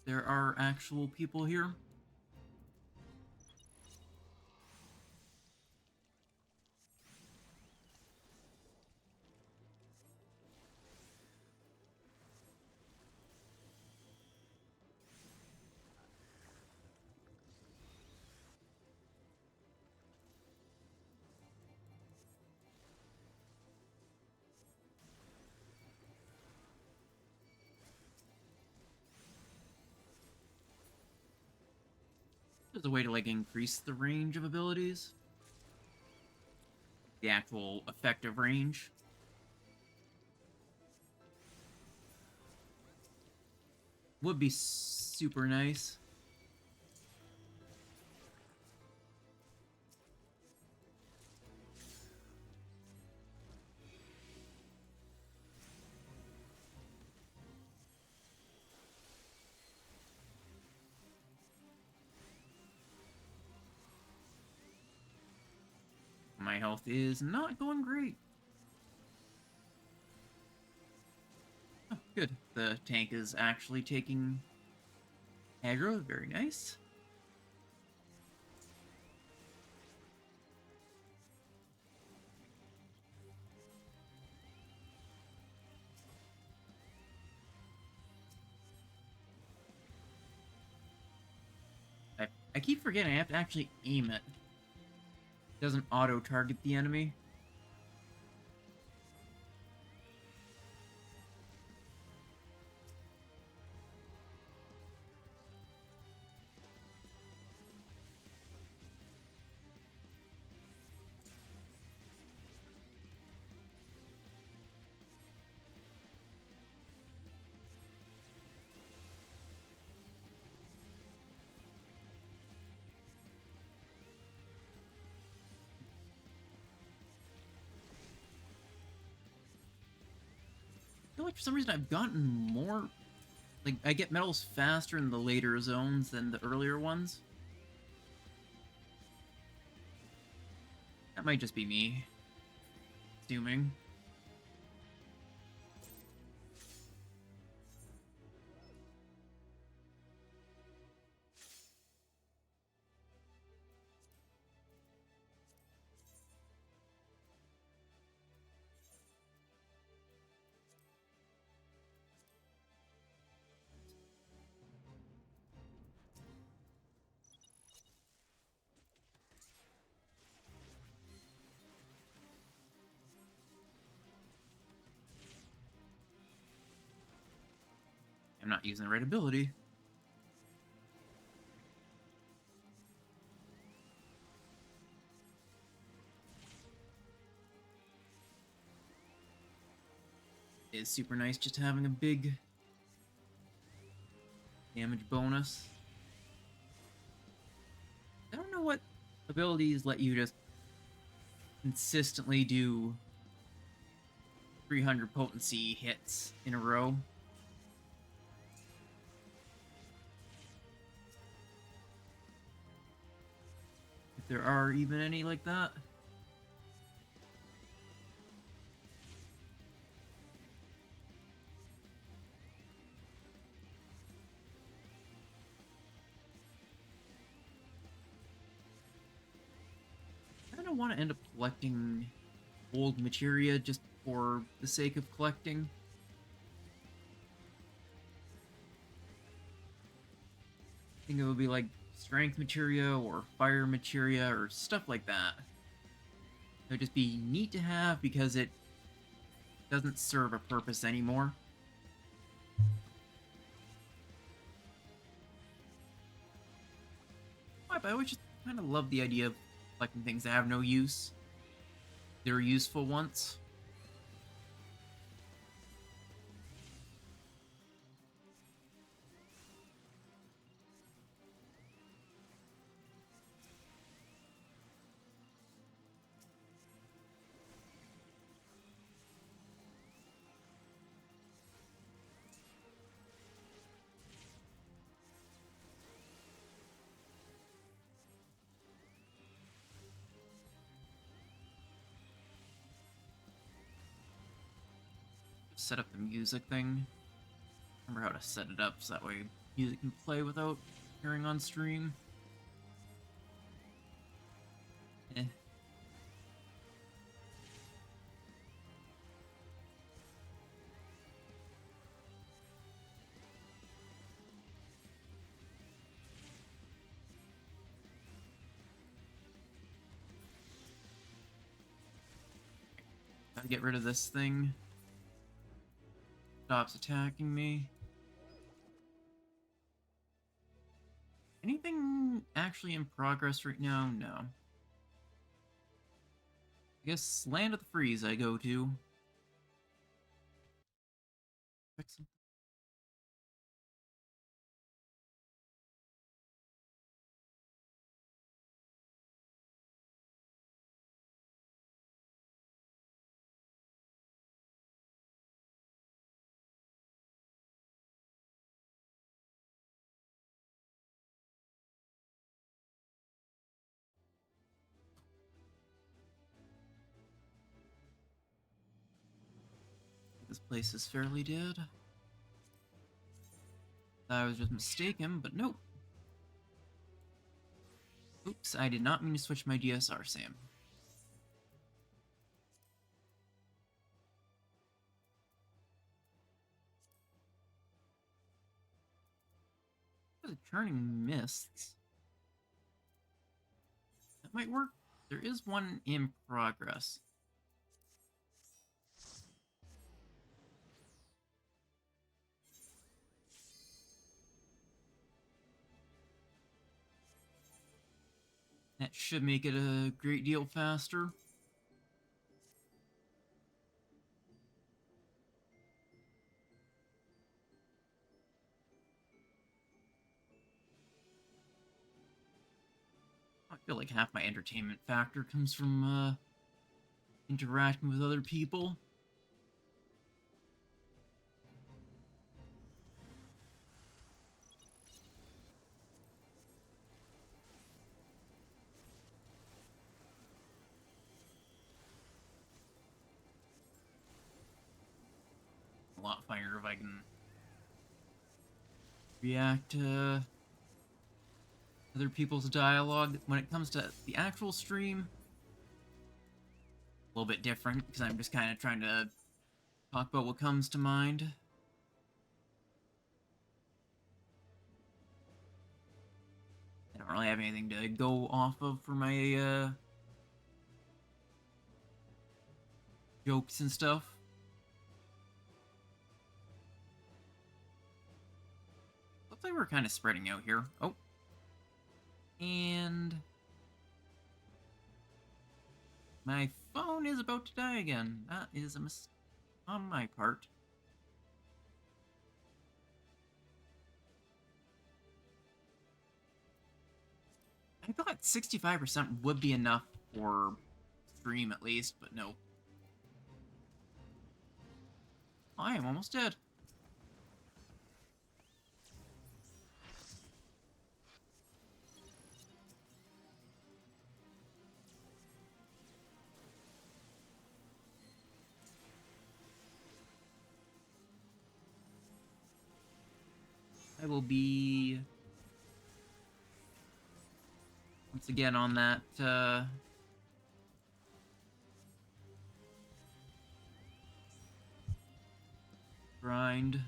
S1: there are actual people here. There's a way to, like, increase the range of abilities. The actual effective range. Would be super nice. My health is not going great. Oh, good. The tank is actually taking aggro. Very nice. I keep forgetting I have to actually aim it. It doesn't auto-target the enemy. I feel like for some reason I've gotten more... Like, I get medals faster in the later zones than the earlier ones. That might just be me. Assuming. I'm not using the right ability. It is super nice just having a big damage bonus. I don't know what abilities let you just consistently do 300 potency hits in a row. If there are even any like that. I kind of want to end up collecting old materia just for the sake of collecting. I think it would be like strength materia or fire materia or stuff like that. It would just be neat to have because it doesn't serve a purpose anymore. But I always just kind of love the idea of collecting things that have no use. They're useful once. Set up the music thing. Remember how to set it up so that way music can play without hearing on stream. Eh. Gotta get rid of this thing. Stops attacking me. Anything actually in progress right now? No. I guess Land of the Freeze I go to. Fix something. This place is fairly dead. I was just mistaken, but nope. Oops, I did not mean to switch my DSR, Sam. The churning mists. That might work. There is one in progress. That should make it a great deal faster. I feel like half my entertainment factor comes from interacting with other people. A lot funnier if I can react to other people's dialogue. When it comes to the actual stream, a little bit different, because I'm just kind of trying to talk about what comes to mind. I don't really have anything to go off of for my jokes and stuff. Looks like we're kind of spreading out here. Oh. And my phone is about to die again. That is a mistake on my part. I thought 65% would be enough for stream at least, but no. I am almost dead. I will be once again on that grind.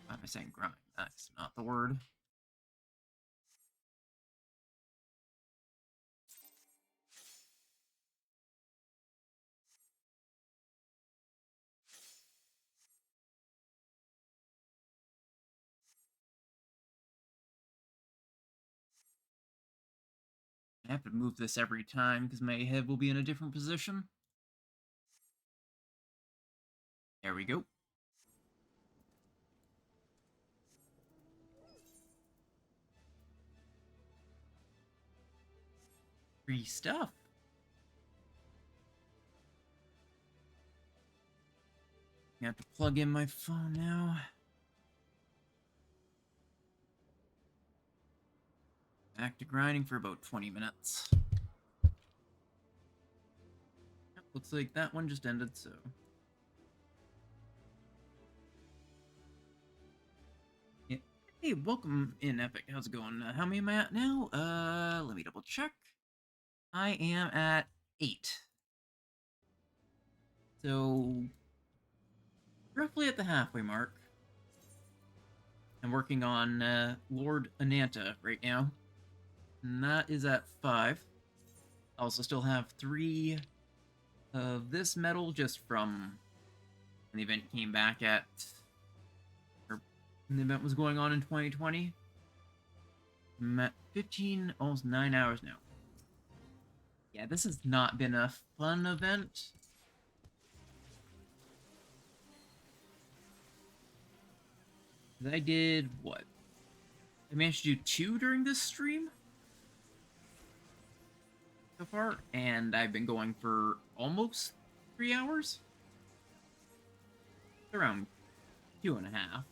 S1: Why am I saying grind? That's not the word. I have to move this every time because my head will be in a different position. There we go. Free stuff. I have to plug in my phone now. Back to grinding for about 20 minutes. Looks looks like that one just ended, so... Yeah. Hey, welcome in, Epic. How's it going? How many am I at now? Let me double check. I am at 8. So... roughly at the halfway mark. I'm working on Lord Ananta right now. And that is at 5. I also still have 3 of this medal just from when the event came back at... or when the event was going on in 2020. I'm at 15, almost 9 hours now. Yeah, this has not been a fun event. I did, what? I managed to do 2 during this stream so far, and I've been going for almost 3 hours? Around 2.5.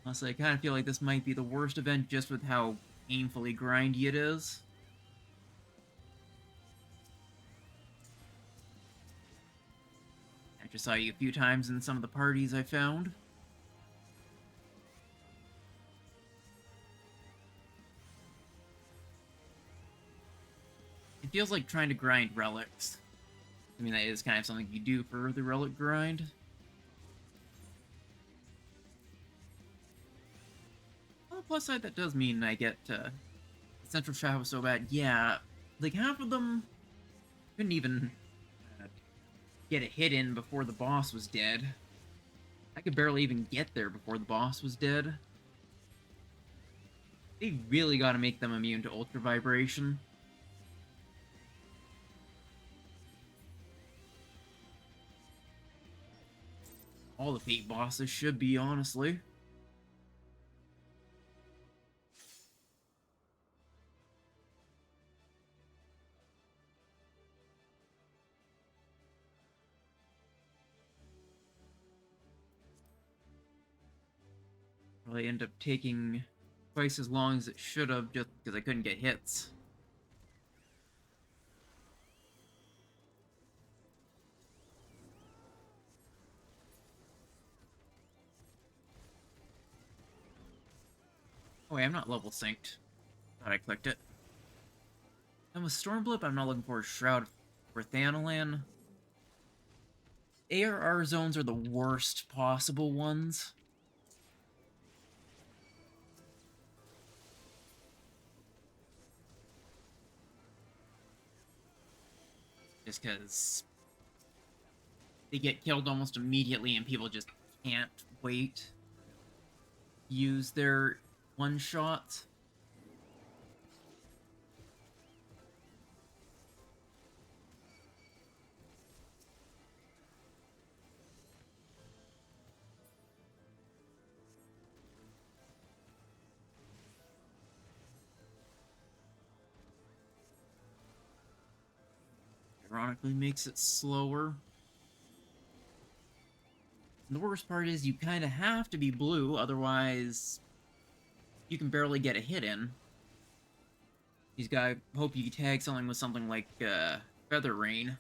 S1: Honestly, I kind of feel like this might be the worst event just with how painfully grindy it is. I just saw you a few times in some of the parties I found. It feels like trying to grind relics. I mean, that is kind of something you do for the relic grind. On the plus side, that does mean I get Central Shadow so bad. Yeah, like half of them couldn't even get a hit in before the boss was dead. I could barely even get there before the boss was dead. They really gotta make them immune to Ultra Vibration. All the Fate bosses should be, honestly. Probably end up taking twice as long as it should have just because I couldn't get hits. Oh wait, I'm not level synced. Thought I clicked it. And with Stormblip, I'm not looking for a Shroud for Thanalan. ARR zones are the worst possible ones. Just because they get killed almost immediately and people just can't wait to use their one-shots. Ironically makes it slower. And the worst part is you kind of have to be blue, otherwise you can barely get a hit in. He's got hope you tag something with something like Feather Rain.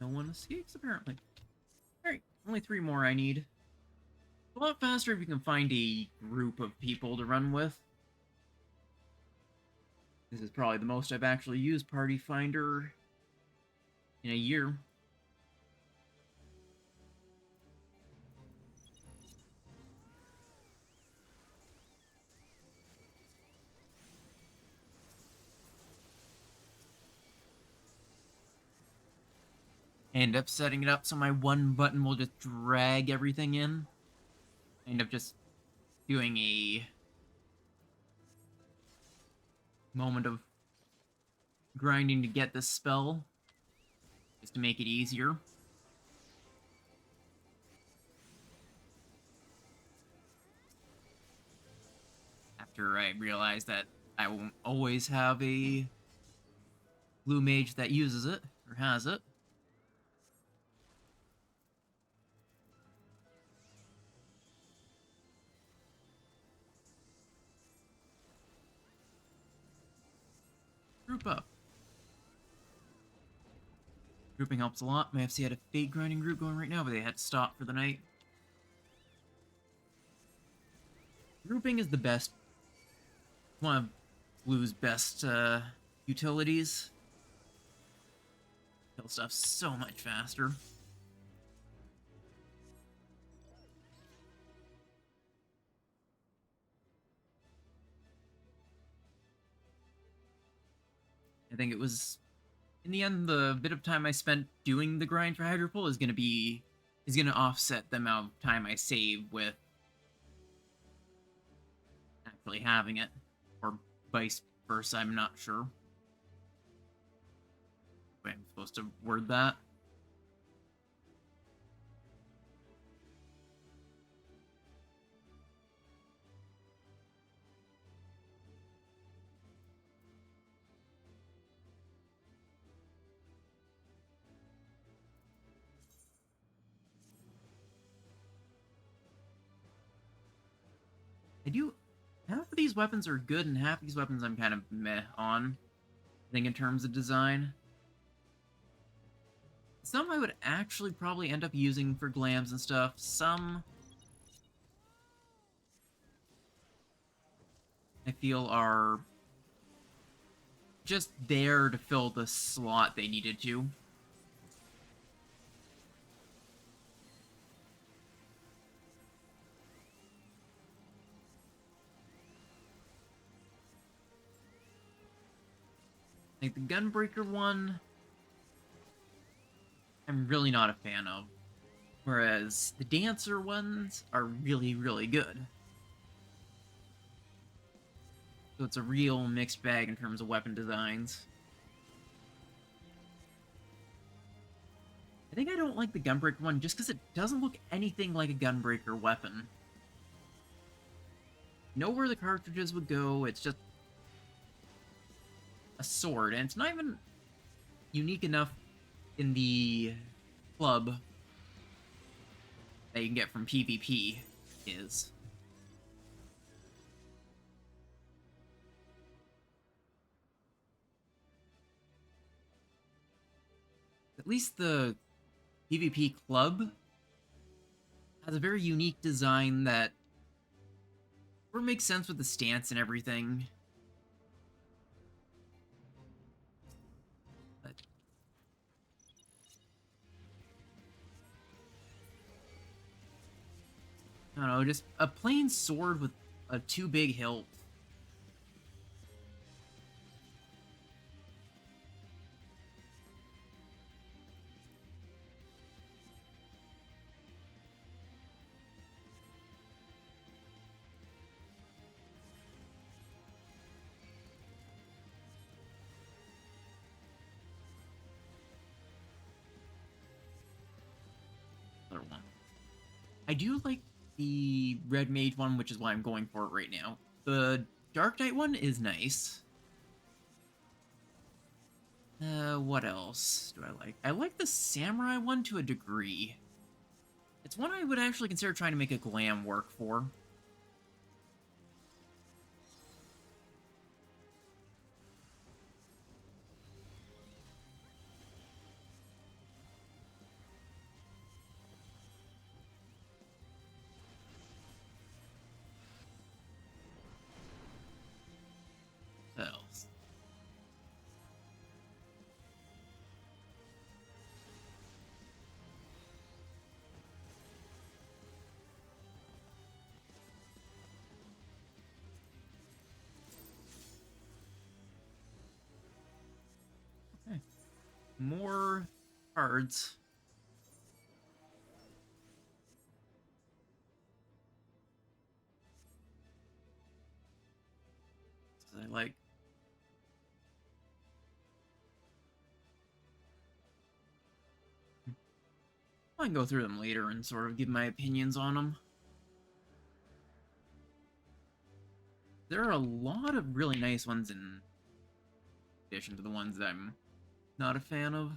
S1: No one escapes, apparently. Alright, only 3 more I need. A lot faster if you can find a group of people to run with. This is probably the most I've actually used Party Finder in a year. I end up setting it up so my one button will just drag everything in. I end up just doing a moment of grinding to get this spell, just to make it easier. After I realized that I won't always have a blue mage that uses it. Or has it. Group up. Grouping helps a lot. My FC had a fate grinding group going right now, but they had to stop for the night. Grouping is the best. One of Blue's best utilities. Kill stuff so much faster. I think it was, in the end, the bit of time I spent doing the grind for Hydropole is gonna offset the amount of time I save with actually having it, or vice versa. I'm not sure. Wait, I'm supposed to word that. Half of these weapons are good, and half of these weapons I'm kind of meh on. I think in terms of design. Some I would actually probably end up using for glams and stuff. Some I feel are just there to fill the slot they needed to. Like the Gunbreaker one, I'm really not a fan of. Whereas the Dancer ones are really, really good. So it's a real mixed bag in terms of weapon designs. I think I don't like the Gunbreaker one just because it doesn't look anything like a Gunbreaker weapon. You know where the cartridges would go, it's just a sword, and it's not even unique enough in the club that you can get from PvP is. At least the PvP club has a very unique design that sort of makes sense with the stance and everything. But I don't know, just a plain sword with a too big hilt. Other one. I do like the Red Mage one, which is why I'm going for it right now. The Dark Knight one is nice. What else do I like? I like the Samurai one to a degree. It's one I would actually consider trying to make a glam work for. What else? Okay. More cards. I like. I can go through them later and sort of give my opinions on them. There are a lot of really nice ones in addition to the ones that I'm not a fan of.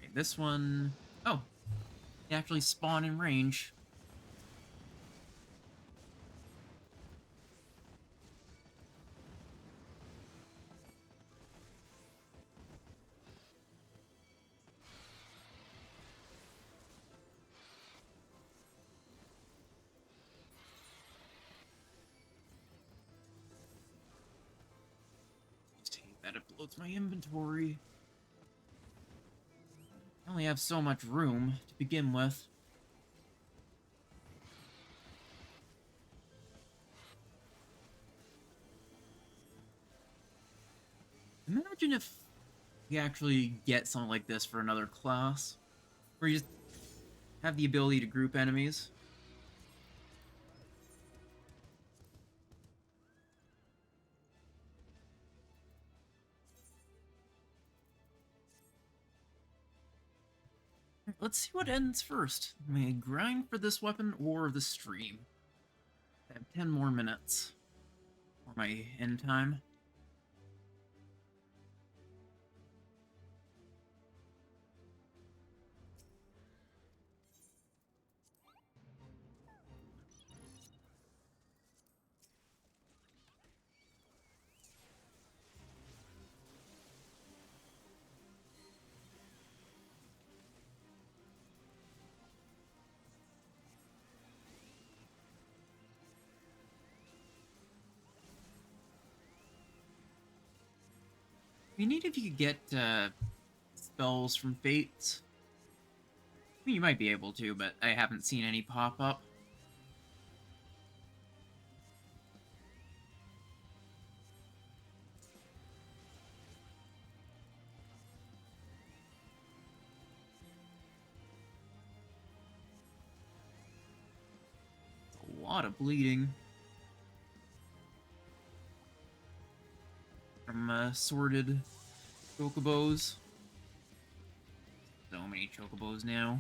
S1: Okay, this one... Oh, they actually spawn in range. Just hate that it bloats my inventory. I only have so much room to begin with. Imagine if you actually get something like this for another class, where you just have the ability to group enemies. Let's see what ends first. May I grind for this weapon or the stream? I have 10 more minutes for my end time. It'd be neat if you could get spells from fates. I mean, you might be able to, but I haven't seen any pop up. It's a lot of bleeding from sorted chocobos. So many chocobos now.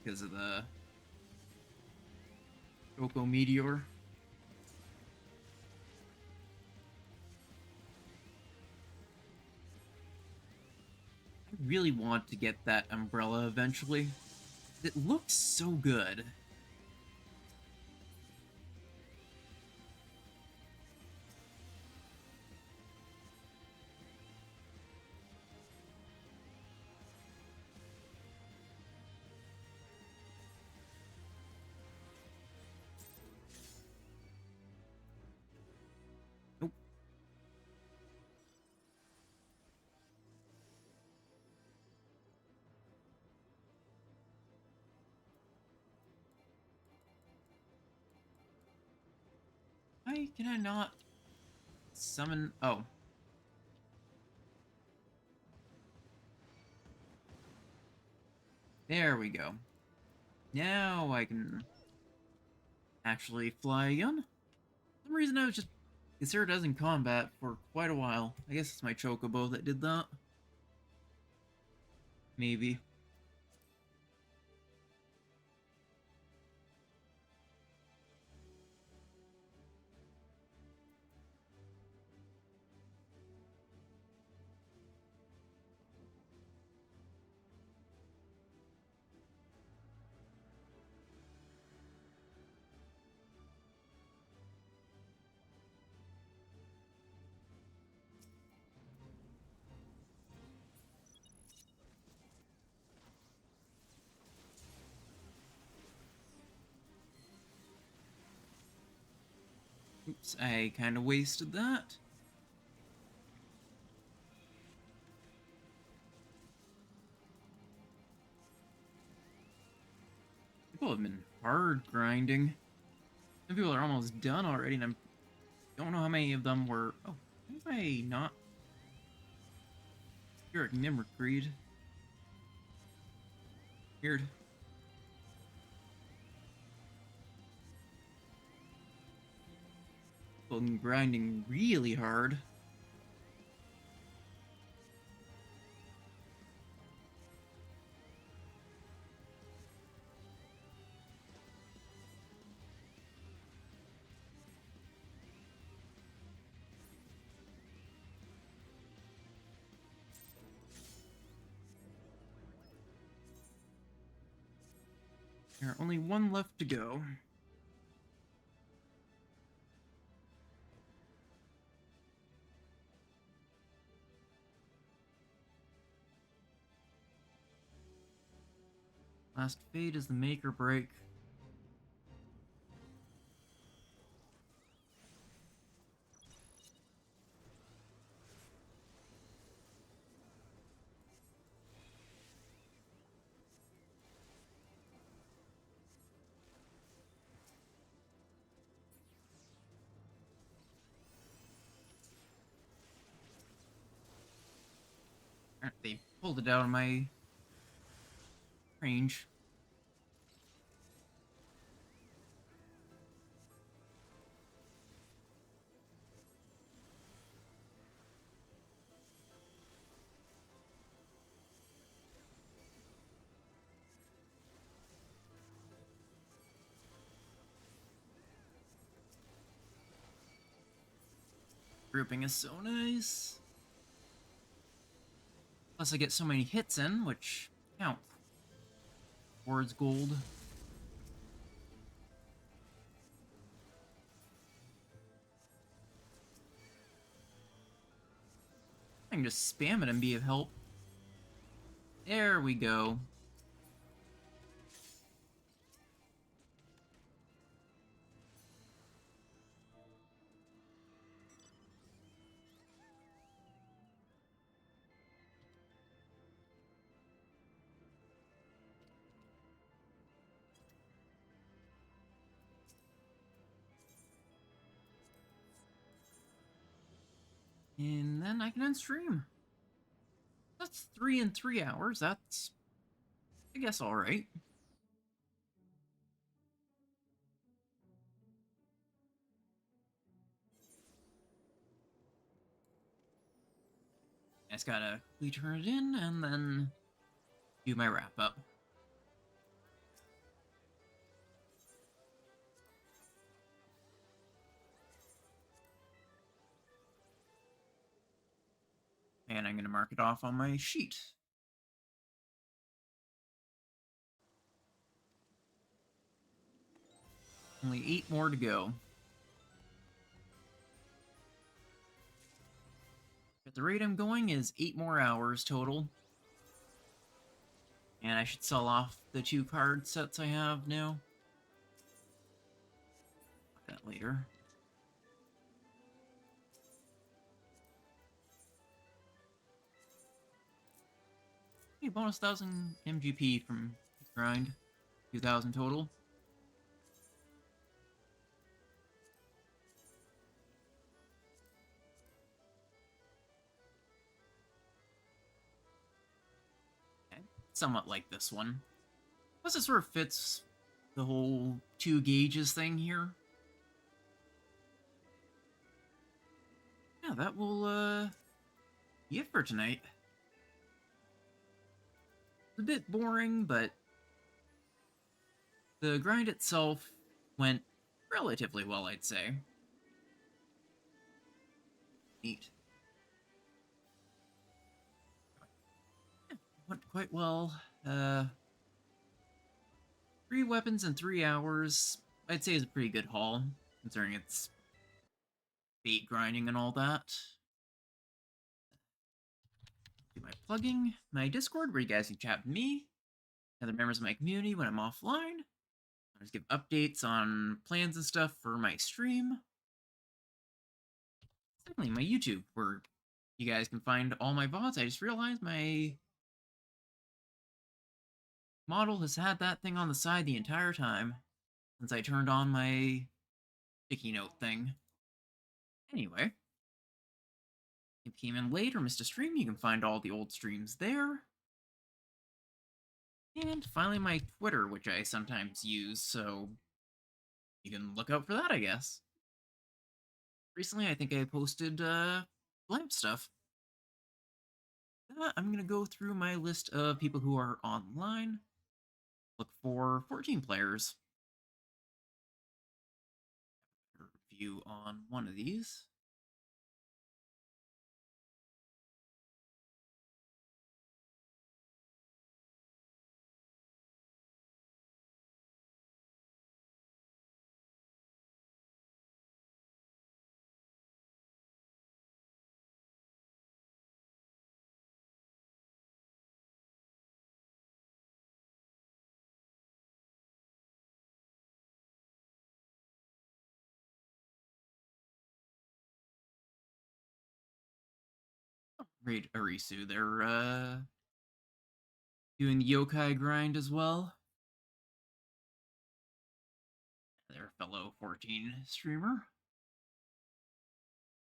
S1: Because of the Choco Meteor. I really want to get that umbrella eventually. It looks so good. Nope. Why can I not summon... Oh. There we go. Now I can actually fly again. For some reason I was just considered as in combat for quite a while. I guess it's my chocobo that did that. Maybe. Oops, I kind of wasted that. People have been hard grinding. Some people are almost done already, and I don't know how many of them were... Oh, why have I not... Spirit Mimicreed. Weird. People have been grinding really hard. There are only one left to go. Last fate is the make or break. They pulled it out of my range. Grouping is so nice. Plus I get so many hits in, which count. Towards gold. I can just spam it and be of help. There we go. And then I can end stream. That's 3 in 3 hours. That's, I guess, alright. I just gotta quickly turn it in and then do my wrap up. And I'm gonna mark it off on my sheet. Only 8 more to go. At the rate I'm going is 8 more hours total. And I should sell off the 2 card sets I have now. That later. Hey, bonus 1000 MGP from grind. 2000 total. Okay. Somewhat like this one. Plus it sort of fits the whole 2 gauges thing here. Yeah, that will be it for tonight. It's a bit boring, but the grind itself went relatively well, I'd say. Neat. Yeah, went quite well. 3 weapons in 3 hours, I'd say is a pretty good haul, considering it's bait grinding and all that. Do my plugging, my Discord, where you guys can chat with me, other members of my community when I'm offline. I just give updates on plans and stuff for my stream. Secondly, my YouTube, where you guys can find all my VODs. I just realized my model has had that thing on the side the entire time since I turned on my sticky note thing. Anyway, if you came in late or missed a stream, you can find all the old streams there. And finally, my Twitter, which I sometimes use, so you can look out for that, I guess. Recently, I think I posted lamp stuff. I'm gonna go through my list of people who are online. Look for 14 players. Review on one of these. Great Arisu. They're doing the yokai grind as well. Their fellow 14 streamer.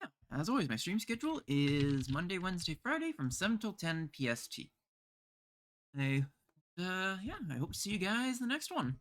S1: Yeah, as always, my stream schedule is Monday, Wednesday, Friday from 7 till 10 PST. I hope to see you guys in the next one.